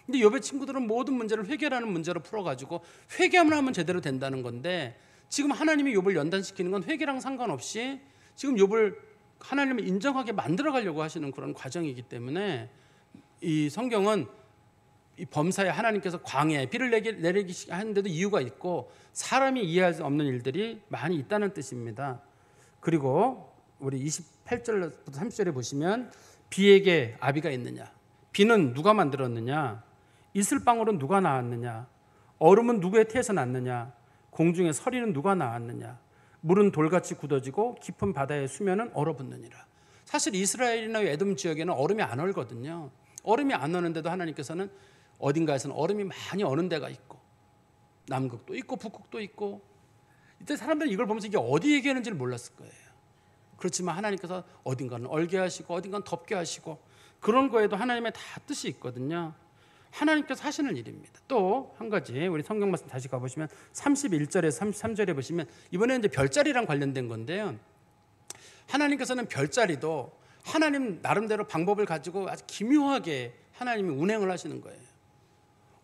[SPEAKER 1] 근데 욥의 친구들은 모든 문제를 회개라는 문제로 풀어가지고 회개만 하면 제대로 된다는 건데 지금 하나님이 욥을 연단시키는 건 회개랑 상관없이 지금 욥을 하나님을 인정하게 만들어 가려고 하시는 그런 과정이기 때문에 이 성경은 이 범사에 하나님께서 광야에 비를 내리기 하는데도 이유가 있고 사람이 이해할 수 없는 일들이 많이 있다는 뜻입니다. 그리고 우리 28절부터 30절에 보시면 비에게 아비가 있느냐, 비는 누가 만들었느냐, 이슬방울은 누가 낳았느냐, 얼음은 누구의 태에서 났느냐, 공중의 서리는 누가 낳았느냐, 물은 돌같이 굳어지고 깊은 바다의 수면은 얼어붙느니라. 사실 이스라엘이나 에돔 지역에는 얼음이 안 얼거든요. 얼음이 안 오는데도 하나님께서는 어딘가에서는 얼음이 많이 어는 데가 있고 남극도 있고 북극도 있고 이때 사람들은 이걸 보면서 이게 어디 얘기하는지를 몰랐을 거예요. 그렇지만 하나님께서 어딘가는 얼게 하시고 어딘가는 덥게 하시고 그런 거에도 하나님의 다 뜻이 있거든요. 하나님께서 하시는 일입니다. 또 한 가지 우리 성경 말씀 다시 가보시면 31절에서 33절에 보시면 이번에는 이제 별자리랑 관련된 건데요. 하나님께서는 별자리도 하나님 나름대로 방법을 가지고 아주 기묘하게 하나님이 운행을 하시는 거예요.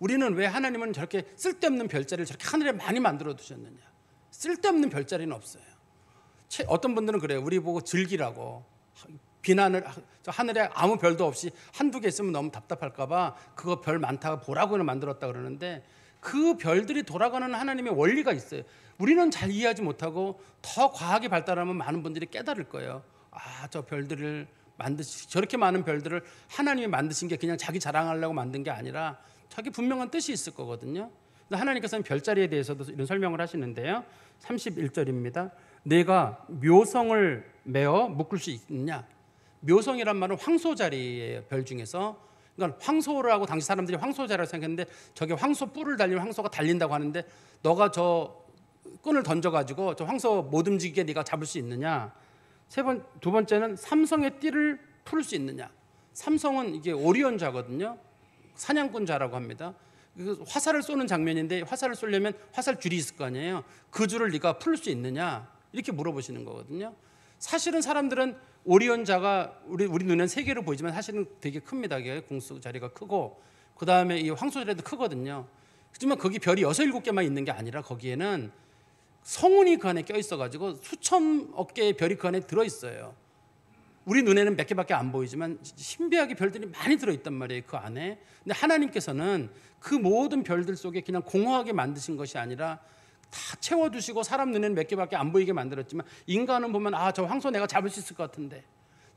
[SPEAKER 1] 우리는 왜 하나님은 저렇게 쓸데없는 별자리를 저렇게 하늘에 많이 만들어 두셨느냐. 쓸데없는 별자리는 없어요. 어떤 분들은 그래요. 우리 보고 즐기라고 비난을 하늘에 아무 별도 없이 한두 개 있으면 너무 답답할까 봐 그거 별 많다고 보라고 만들었다 그러는데 그 별들이 돌아가는 하나님의 원리가 있어요. 우리는 잘 이해하지 못하고 더 과학이 발달하면 많은 분들이 깨달을 거예요. 아, 저 별들을 저렇게 많은 별들을 하나님이 만드신 게 그냥 자기 자랑하려고 만든 게 아니라 자기 분명한 뜻이 있을 거거든요. 하나님께서는 별자리에 대해서도 이런 설명을 하시는데요. 31절입니다. 내가 묘성을 메어 묶을 수 있느냐. 묘성이란 말은 황소자리예요. 별 중에서. 그러니까 황소라고 당시 사람들이 황소자리라고 생각했는데 저게 황소 뿔을 달리면 황소가 달린다고 하는데 너가 저 끈을 던져가지고 저 황소 못 움직이게 네가 잡을 수 있느냐. 두 번째는 삼성의 띠를 풀 수 있느냐. 삼성은 이게 오리온자거든요. 사냥꾼자라고 합니다. 화살을 쏘는 장면인데 화살을 쏘려면 화살줄이 있을 거 아니에요. 그 줄을 네가 풀 수 있느냐 이렇게 물어보시는 거거든요. 사실은 사람들은 오리온자가 우리 눈엔 세 개로 보이지만 사실은 되게 큽니다. 공수 자리가 크고 그 다음에 이 황소자리도 크거든요. 하지만 거기 별이 6, 7개만 있는 게 아니라 거기에는 성운이 그 안에 껴 있어가지고 수천억 개의 별이 그 안에 들어있어요. 우리 눈에는 몇 개밖에 안 보이지만 신비하게 별들이 많이 들어있단 말이에요. 그 안에. 근데 하나님께서는 그 모든 별들 속에 그냥 공허하게 만드신 것이 아니라 다 채워두시고 사람 눈에는 몇 개밖에 안 보이게 만들었지만 인간은 보면 아, 저 황소 내가 잡을 수 있을 것 같은데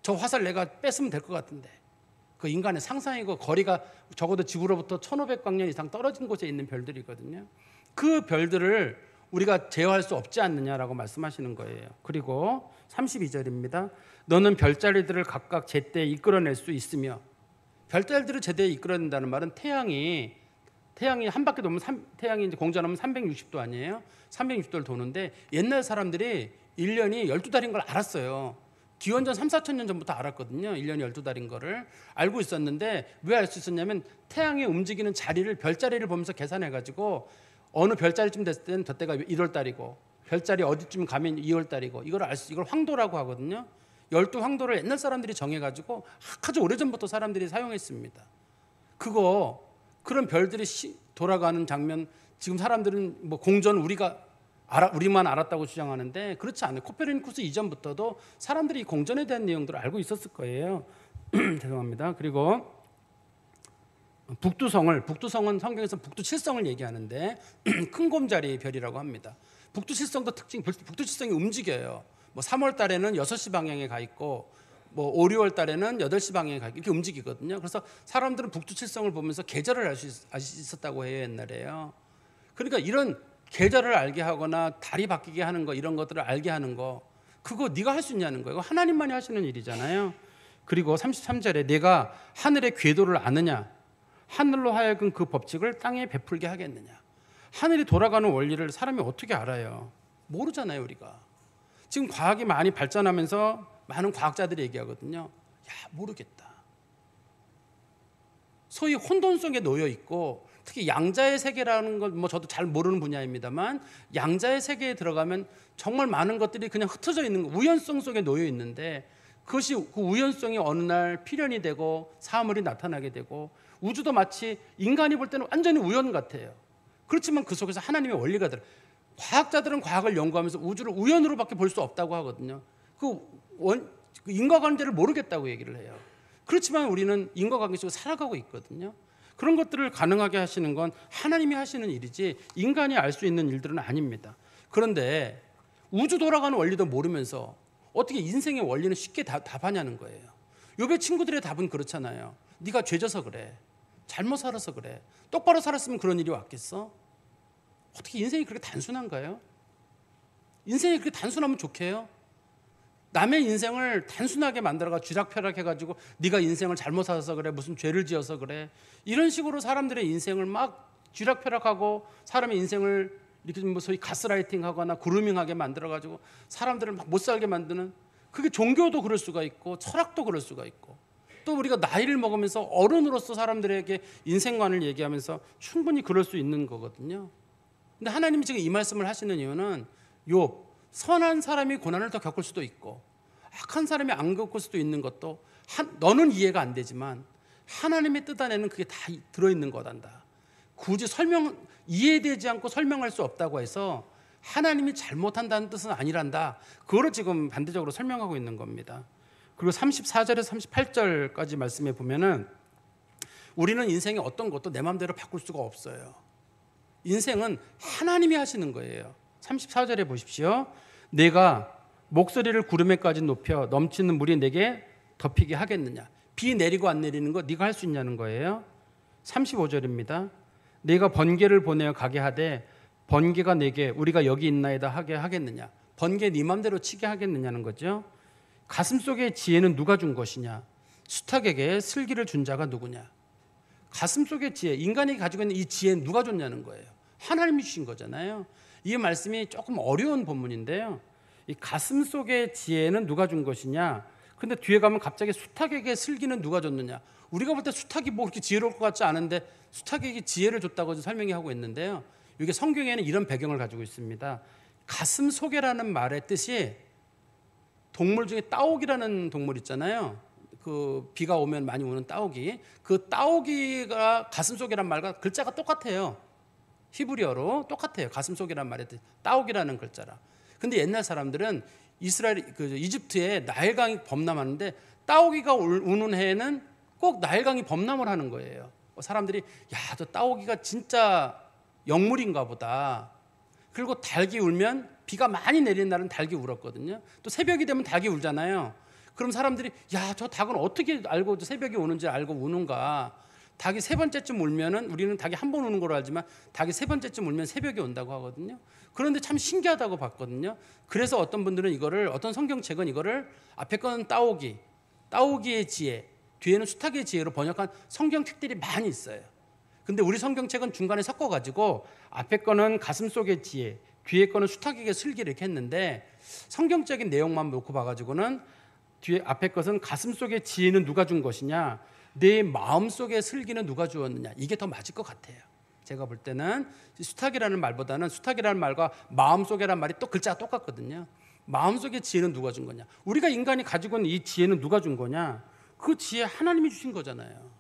[SPEAKER 1] 저 화살 내가 뺐으면 될 것 같은데 그 인간의 상상이고 거리가 적어도 지구로부터 1500광년 이상 떨어진 곳에 있는 별들이거든요. 그 별들을 우리가 제어할 수 없지 않느냐라고 말씀하시는 거예요. 그리고 32절입니다. 너는 별자리들을 각각 제때에 이끌어낼 수 있으며 별자리들을 제때에 이끌어낸다는 말은 태양이 태양이 한 바퀴 돌면 태양이 이제 공전하면 360도 아니에요? 360도를 도는데 옛날 사람들이 1년이 12달인 걸 알았어요. 기원전 3, 4천 년 전부터 알았거든요. 1년이 12달인 거를 알고 있었는데 왜 알 수 있었냐면 태양이 움직이는 자리를 별자리를 보면서 계산해 가지고 어느 별자리쯤 됐을 때는 저때가 1월 달이고 별자리 어디쯤 가면 2월 달이고 이걸 이걸 황도라고 하거든요. 12황도를 옛날 사람들이 정해 가지고 아주 오래전부터 사람들이 사용했습니다. 그런 별들이 돌아가는 장면 지금 사람들은 뭐 공전 우리만 알았다고 주장하는데 그렇지 않아요. 코페르니쿠스 이전부터도 사람들이 이 공전에 대한 내용들을 알고 있었을 거예요. 죄송합니다. 그리고 북두성은 성경에서 북두칠성을 얘기하는데 큰 곰자리 별이라고 합니다. 북두칠성도 북두칠성이 움직여요. 뭐 3월 달에는 6시 방향에 가 있고 뭐 5, 6월 달에는 8시 방향에 가 있고 이렇게 움직이거든요. 그래서 사람들은 북두칠성을 보면서 계절을 알 수 있었다고 해요, 옛날에요. 그러니까 이런 계절을 알게 하거나 달이 바뀌게 하는 거 이런 것들을 알게 하는 거 그거 네가 할 수 있냐는 거예요. 하나님만이 하시는 일이잖아요. 그리고 33절에 내가 하늘의 궤도를 아느냐 하늘로 하여금 그 법칙을 땅에 베풀게 하겠느냐. 하늘이 돌아가는 원리를 사람이 어떻게 알아요? 모르잖아요, 우리가. 지금 과학이 많이 발전하면서 많은 과학자들이 얘기하거든요. 야, 모르겠다. 소위 혼돈 속에 놓여 있고 특히 양자의 세계라는 걸 뭐 저도 잘 모르는 분야입니다만 양자의 세계에 들어가면 정말 많은 것들이 그냥 흩어져 있는 거, 우연성 속에 놓여 있는데 그것이 그 우연성이 어느 날 필연이 되고 사물이 나타나게 되고 우주도 마치 인간이 볼 때는 완전히 우연 같아요. 그렇지만 그 속에서 하나님의 원리가 들어. 과학자들은 과학을 연구하면서 우주를 우연으로밖에 볼 수 없다고 하거든요. 그 인과관계를 모르겠다고 얘기를 해요. 그렇지만 우리는 인과관계 속에 살아가고 있거든요. 그런 것들을 가능하게 하시는 건 하나님이 하시는 일이지 인간이 알 수 있는 일들은 아닙니다. 그런데 우주 돌아가는 원리도 모르면서 어떻게 인생의 원리는 쉽게 답하냐는 거예요. 욥의 친구들의 답은 그렇잖아요. 네가 죄져서 그래. 잘못 살아서 그래. 똑바로 살았으면 그런 일이 왔겠어? 어떻게 인생이 그렇게 단순한가요? 인생이 그렇게 단순하면 좋게요? 남의 인생을 단순하게 만들어가 쥐락펴락해가지고 네가 인생을 잘못 살아서 그래, 무슨 죄를 지어서 그래, 이런 식으로 사람들의 인생을 막 쥐락펴락하고 사람의 인생을 이렇게 뭐 소위 가스라이팅하거나 그루밍하게 만들어가지고 사람들을 막 못 살게 만드는, 그게 종교도 그럴 수가 있고 철학도 그럴 수가 있고, 또 우리가 나이를 먹으면서 어른으로서 사람들에게 인생관을 얘기하면서 충분히 그럴 수 있는 거거든요. 근데 하나님이 지금 이 말씀을 하시는 이유는 욥, 선한 사람이 고난을 더 겪을 수도 있고 악한 사람이 안 겪을 수도 있는 것도 너는 이해가 안 되지만 하나님의 뜻 안에는 그게 다 들어있는 거단다. 굳이 이해되지 않고 설명할 수 없다고 해서 하나님이 잘못한다는 뜻은 아니란다. 그거를 지금 반대적으로 설명하고 있는 겁니다. 그리고 34절에서 38절까지 말씀해 보면은 우리는 인생의 어떤 것도 내 마음대로 바꿀 수가 없어요. 인생은 하나님이 하시는 거예요. 34절에 보십시오. 내가 목소리를 구름에까지 높여 넘치는 물이 내게 덮이게 하겠느냐. 비 내리고 안 내리는 거 네가 할 수 있냐는 거예요. 35절입니다. 내가 번개를 보내어 가게 하되 번개가 내게 우리가 여기 있나이다 하게 하겠느냐. 번개 네 맘대로 치게 하겠느냐는 거죠. 가슴속의 지혜는 누가 준 것이냐. 수탉에게 슬기를 준 자가 누구냐. 가슴속의 지혜, 인간이 가지고 있는 이 지혜는 누가 줬냐는 거예요. 하나님이 주신 거잖아요. 이 말씀이 조금 어려운 본문인데요. 이 가슴속의 지혜는 누가 준 것이냐. 근데 뒤에 가면 갑자기 수탉에게 슬기는 누가 줬느냐. 우리가 볼 때 수탉이 뭐 그렇게 지혜로울 것 같지 않은데 수탉에게 지혜를 줬다고 설명이 하고 있는데요. 이게 성경에는 이런 배경을 가지고 있습니다. 가슴속에라는 말의 뜻이 동물 중에 따오기라는 동물 있잖아요. 그 비가 오면 많이 오는 따오기. 그 따오기가 가슴속이란 말과 글자가 똑같아요. 히브리어로 똑같아요. 가슴속이란 말의 뜻. 따오기라는 글자라. 근데 옛날 사람들은 이집트에 나일강이 범람하는데 따오기가 우는 해에는 꼭 나일강이 범람을 하는 거예요. 사람들이 야, 저 따오기가 진짜 영물인가 보다. 그리고 닭이 울면 비가 많이 내리는 날은 닭이 울었거든요. 또 새벽이 되면 닭이 울잖아요. 그럼 사람들이 야, 저 닭은 어떻게 알고 새벽이 오는지 알고 우는가. 닭이 세 번째쯤 울면은 우리는 닭이 한 번 우는 걸로 알지만 닭이 세 번째쯤 울면 새벽이 온다고 하거든요. 그런데 참 신기하다고 봤거든요. 그래서 어떤 분들은 어떤 성경책은 이거를 앞에 거는 따오기의 지혜, 뒤에는 수탉의 지혜로 번역한 성경책들이 많이 있어요. 근데 우리 성경책은 중간에 섞어가지고 앞에 거는 가슴 속의 지혜, 뒤에 거는 수탉에게 슬기 이렇게 했는데 성경적인 내용만 놓고 봐가지고는 뒤에 앞에 것은 가슴 속의 지혜는 누가 준 것이냐, 내 마음 속의 슬기는 누가 주었느냐, 이게 더 맞을 것 같아요. 제가 볼 때는 수탉이라는 말보다는 수탉이라는 말과 마음 속이라는 말이 또 글자가 똑같거든요. 마음 속의 지혜는 누가 준 거냐, 우리가 인간이 가지고 있는 이 지혜는 누가 준 거냐, 그 지혜 하나님이 주신 거잖아요.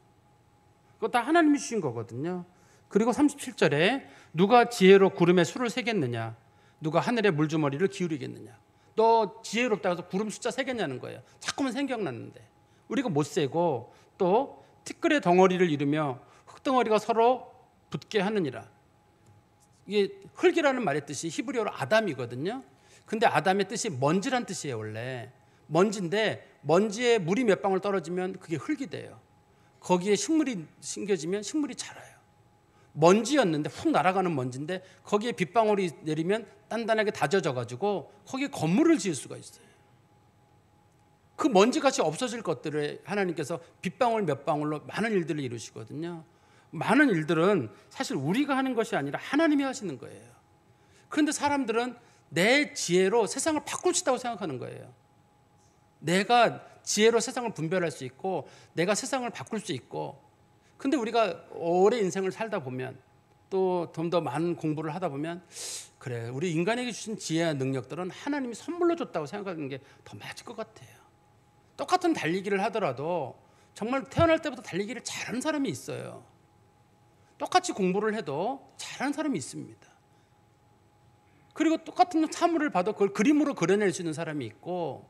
[SPEAKER 1] 그거 다 하나님이 주신 거거든요. 그리고 37절에 누가 지혜로 구름에 수를 세겠느냐, 누가 하늘의 물주머니를 기울이겠느냐. 너 지혜롭다 해서 구름 숫자 세겠냐는 거예요. 자꾸만 생각났는데 우리가 못 세고, 또 티끌의 덩어리를 이루며 흙덩어리가 서로 붙게 하느니라. 이게 흙이라는 말의 뜻이 히브리어로 아담이거든요. 근데 아담의 뜻이 먼지란 뜻이에요. 원래 먼지인데 먼지에 물이 몇 방울 떨어지면 그게 흙이 돼요. 거기에 식물이 심겨지면 식물이 자라요. 먼지였는데 훅 날아가는 먼지인데 거기에 빗방울이 내리면 단단하게 다져져 가지고 거기에 건물을 지을 수가 있어요. 그 먼지같이 없어질 것들을 하나님께서 빗방울 몇 방울로 많은 일들을 이루시거든요. 많은 일들은 사실 우리가 하는 것이 아니라 하나님이 하시는 거예요. 그런데 사람들은 내 지혜로 세상을 바꿀 수 있다고 생각하는 거예요. 내가 지혜로 세상을 분별할 수 있고 내가 세상을 바꿀 수 있고. 근데 우리가 오래 인생을 살다 보면 또 좀 더 많은 공부를 하다 보면 그래, 우리 인간에게 주신 지혜와 능력들은 하나님이 선물로 줬다고 생각하는 게 더 맞을 것 같아요. 똑같은 달리기를 하더라도 정말 태어날 때부터 달리기를 잘하는 사람이 있어요. 똑같이 공부를 해도 잘하는 사람이 있습니다. 그리고 똑같은 사물을 봐도 그걸 그림으로 그려낼 수 있는 사람이 있고,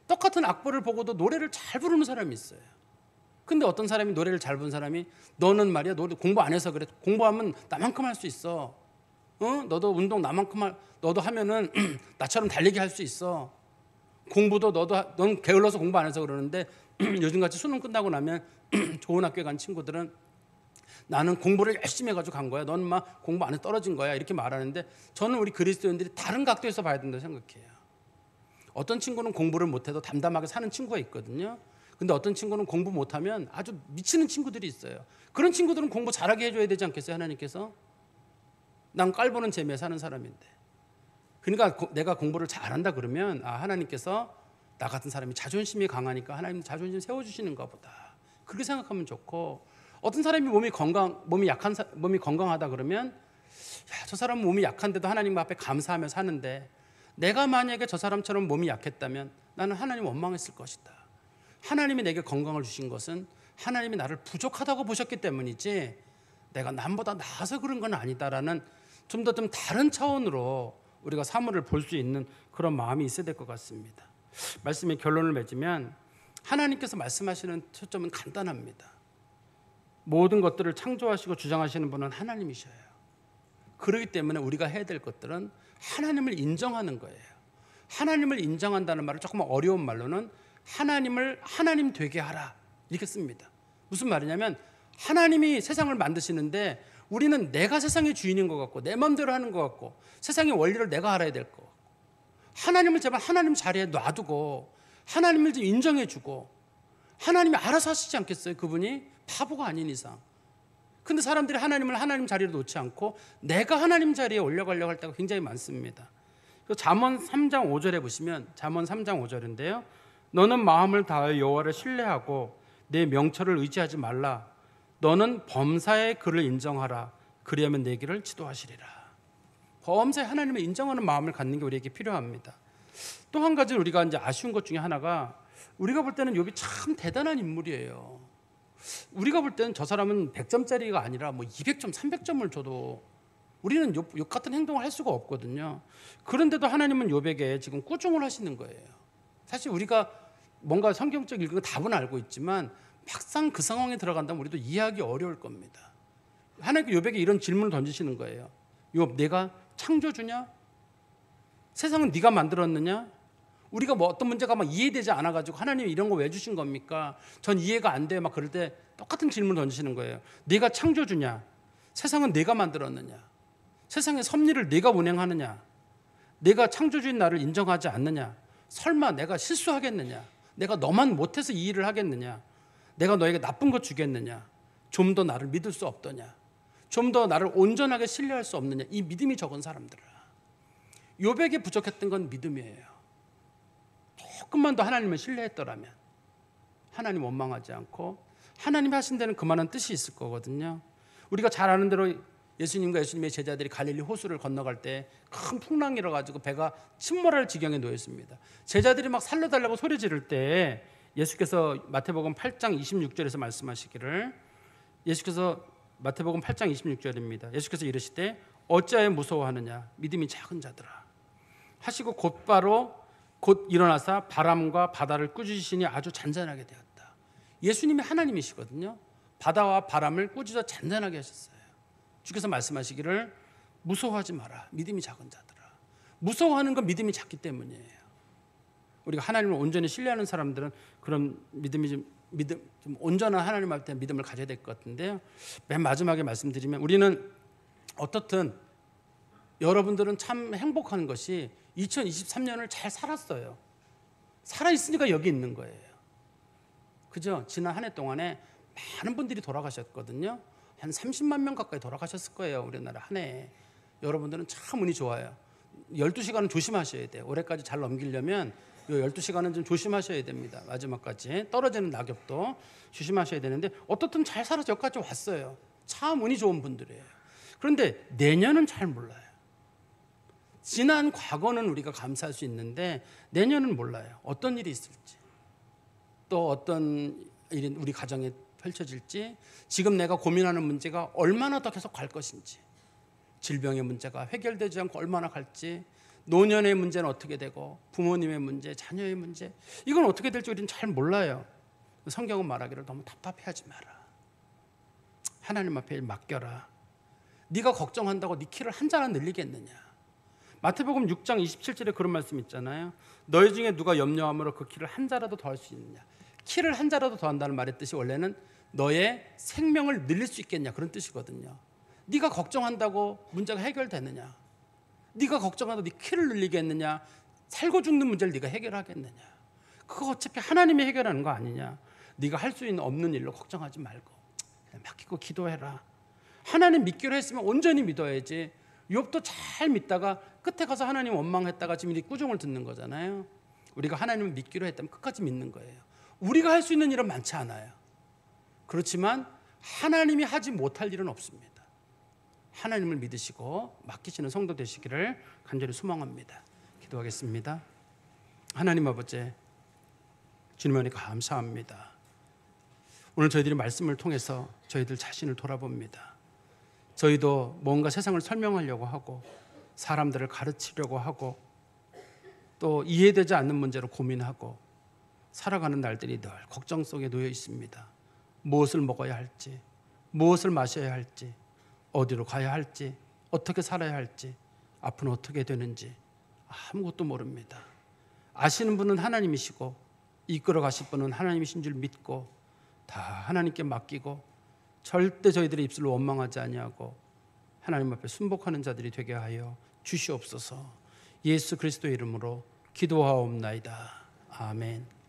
[SPEAKER 1] 똑같은 악보를 보고도 노래를 잘 부르는 사람이 있어요. 근데 어떤 사람이 노래를 잘 부르는 사람이 너는 말이야 노래 공부 안 해서 그래, 공부하면 나만큼 할 수 있어, 너도 운동 나만큼 너도 하면은 나처럼 달리기 할 수 있어, 공부도 넌 게을러서 공부 안 해서 그러는데 요즘같이 수능 끝나고 나면 좋은 학교에 간 친구들은 나는 공부를 열심히 해가지고 간 거야, 넌 막 공부 안 해서 떨어진 거야, 이렇게 말하는데 저는 우리 그리스도인들이 다른 각도에서 봐야 된다고 생각해요. 어떤 친구는 공부를 못해도 담담하게 사는 친구가 있거든요. 근데 어떤 친구는 공부 못하면 아주 미치는 친구들이 있어요. 그런 친구들은 공부 잘하게 해줘야 되지 않겠어요? 하나님께서. 난 깔보는 재미에 사는 사람인데. 그러니까 내가 공부를 잘한다 그러면 하나님께서 나 같은 사람이 자존심이 강하니까 하나님 자존심 세워주시는가 보다, 그렇게 생각하면 좋고, 어떤 사람이 몸이 건강하다 그러면 저 사람은 몸이 약한데도 하나님 앞에 감사하며 사는데, 내가 만약에 저 사람처럼 몸이 약했다면 나는 하나님 원망했을 것이다. 하나님이 내게 건강을 주신 것은 하나님이 나를 부족하다고 보셨기 때문이지 내가 남보다 나아서 그런 건 아니다라는 좀 다른 차원으로 우리가 사물을 볼 수 있는 그런 마음이 있어야 될 것 같습니다. 말씀의 결론을 맺으면 하나님께서 말씀하시는 초점은 간단합니다. 모든 것들을 창조하시고 주장하시는 분은 하나님이셔요. 그렇기 때문에 우리가 해야 될 것들은 하나님을 인정하는 거예요. 하나님을 인정한다는 말을 조금 어려운 말로는 하나님을 하나님 되게 하라, 이렇게 씁니다. 무슨 말이냐면 하나님이 세상을 만드시는데 우리는 내가 세상의 주인인 것 같고 내 마음대로 하는 것 같고 세상의 원리를 내가 알아야 될 것 같고, 하나님을 제발 하나님 자리에 놔두고 하나님을 좀 인정해주고 하나님이 알아서 하시지 않겠어요? 그분이 바보가 아닌 이상. 근데 사람들이 하나님을 하나님 자리에 놓지 않고 내가 하나님 자리에 올려가려고 할 때가 굉장히 많습니다. 잠언 3장 5절에 보시면, 잠언 3장 5절인데요, 너는 마음을 다하여 여호와를 신뢰하고 내 명철을 의지하지 말라. 너는 범사의 그를 인정하라. 그리하면 내 길을 지도하시리라. 범사에 하나님을 인정하는 마음을 갖는 게 우리에게 필요합니다. 또 한 가지 우리가 이제 아쉬운 것 중에 하나가, 우리가 볼 때는 욥이 참 대단한 인물이에요. 우리가 볼 때는 저 사람은 100점짜리가 아니라 뭐 200점, 300점을 줘도 우리는 욥 같은 행동을 할 수가 없거든요. 그런데도 하나님은 욥에게 지금 꾸중을 하시는 거예요. 사실 우리가 뭔가 성경적 읽은 답은 알고 있지만 막상 그 상황에 들어간다면 우리도 이해하기 어려울 겁니다. 하나님께 욥에게 이런 질문을 던지시는 거예요. 욥, 내가 창조주냐? 세상은 네가 만들었느냐? 우리가 뭐 어떤 문제가 막 이해되지 않아가지고 하나님이 이런 거 왜 주신 겁니까? 전 이해가 안 돼. 막 그럴 때 똑같은 질문을 던지시는 거예요. 네가 창조주냐? 세상은 네가 만들었느냐? 세상의 섭리를 네가 운행하느냐? 내가 창조주인 나를 인정하지 않느냐? 설마 내가 실수하겠느냐? 내가 너만 못해서 이 일을 하겠느냐? 내가 너에게 나쁜 거 주겠느냐? 좀 더 나를 믿을 수 없더냐? 좀 더 나를 온전하게 신뢰할 수 없느냐? 이 믿음이 적은 사람들아. 욥에게 부족했던 건 믿음이에요. 조금만 더 하나님을 신뢰했더라면 하나님 원망하지 않고 하나님이 하신 데는 그만한 뜻이 있을 거거든요. 우리가 잘 아는 대로 예수님과 예수님의 제자들이 갈릴리 호수를 건너갈 때 큰 풍랑이 일어가지고 배가 침몰할 지경에 놓였습니다. 제자들이 막 살려달라고 소리 지를 때 예수께서 마태복음 8장 26절에서 말씀하시기를, 예수께서 마태복음 8장 26절입니다. 예수께서 이르시되 어찌하여 무서워하느냐 믿음이 작은 자들아 하시고 곧 일어나사 바람과 바다를 꾸짖으시니 아주 잔잔하게 되었다. 예수님이 하나님이시거든요. 바다와 바람을 꾸짖어 잔잔하게 하셨어요. 주께서 말씀하시기를 무서워하지 마라 믿음이 작은 자들아. 무서워하는 건 믿음이 작기 때문이에요. 우리가 하나님을 온전히 신뢰하는 사람들은 그런 믿음이 좀 온전한 하나님한테 대한 믿음을 가져야 될 것 같은데요. 맨 마지막에 말씀드리면 우리는 어떻든 여러분들은 참 행복한 것이 2023년을 잘 살았어요. 살아있으니까 여기 있는 거예요. 그죠? 지난 한 해 동안에 많은 분들이 돌아가셨거든요. 한 30만 명 가까이 돌아가셨을 거예요. 우리나라 한 해에. 여러분들은 참 운이 좋아요. 12시간은 조심하셔야 돼요. 올해까지 잘 넘기려면 이 12시간은 좀 조심하셔야 됩니다. 마지막까지. 떨어지는 낙엽도 조심하셔야 되는데 어떻든 잘 살아서 여기까지 왔어요. 참 운이 좋은 분들이에요. 그런데 내년은 잘 몰라요. 지난 과거는 우리가 감사할 수 있는데 내년은 몰라요. 어떤 일이 있을지, 또 어떤 일이 우리 가정에 펼쳐질지, 지금 내가 고민하는 문제가 얼마나 더 계속 갈 것인지, 질병의 문제가 해결되지 않고 얼마나 갈지, 노년의 문제는 어떻게 되고 부모님의 문제, 자녀의 문제, 이건 어떻게 될지 우리는 잘 몰라요. 성경은 말하기를 너무 답답해하지 마라. 하나님 앞에 일 맡겨라. 네가 걱정한다고 네 키를 한 자나 늘리겠느냐. 마태복음 6장 27절에 그런 말씀 있잖아요. 너희 중에 누가 염려함으로 그 키를 한 자라도 더할 수 있느냐. 키를 한 자라도 더한다는 말의 뜻이 원래는 너의 생명을 늘릴 수 있겠냐, 그런 뜻이거든요. 네가 걱정한다고 문제가 해결되느냐. 네가 걱정한다고 네 키를 늘리겠느냐. 살고 죽는 문제를 네가 해결하겠느냐. 그거 어차피 하나님이 해결하는 거 아니냐. 네가 할 수 있는 없는 일로 걱정하지 말고 그냥 맡기고 기도해라. 하나님 믿기로 했으면 온전히 믿어야지. 욥도 잘 믿다가 끝에 가서 하나님 원망했다가 지금 이 꾸중을 듣는 거잖아요. 우리가 하나님을 믿기로 했다면 끝까지 믿는 거예요. 우리가 할 수 있는 일은 많지 않아요. 그렇지만 하나님이 하지 못할 일은 없습니다. 하나님을 믿으시고 맡기시는 성도 되시기를 간절히 소망합니다. 기도하겠습니다. 하나님 아버지, 주님 안에 감사합니다. 오늘 저희들이 말씀을 통해서 저희들 자신을 돌아봅니다. 저희도 뭔가 세상을 설명하려고 하고 사람들을 가르치려고 하고 또 이해되지 않는 문제로 고민하고 살아가는 날들이 늘 걱정 속에 놓여 있습니다. 무엇을 먹어야 할지, 무엇을 마셔야 할지, 어디로 가야 할지, 어떻게 살아야 할지, 앞으로 어떻게 되는지 아무것도 모릅니다. 아시는 분은 하나님이시고 이끌어 가실 분은 하나님이신 줄 믿고 다 하나님께 맡기고 절대 저희들의 입술로 원망하지 아니하고 하나님 앞에 순복하는 자들이 되게 하여 주시옵소서. 예수 그리스도의 이름으로 기도하옵나이다. 아멘.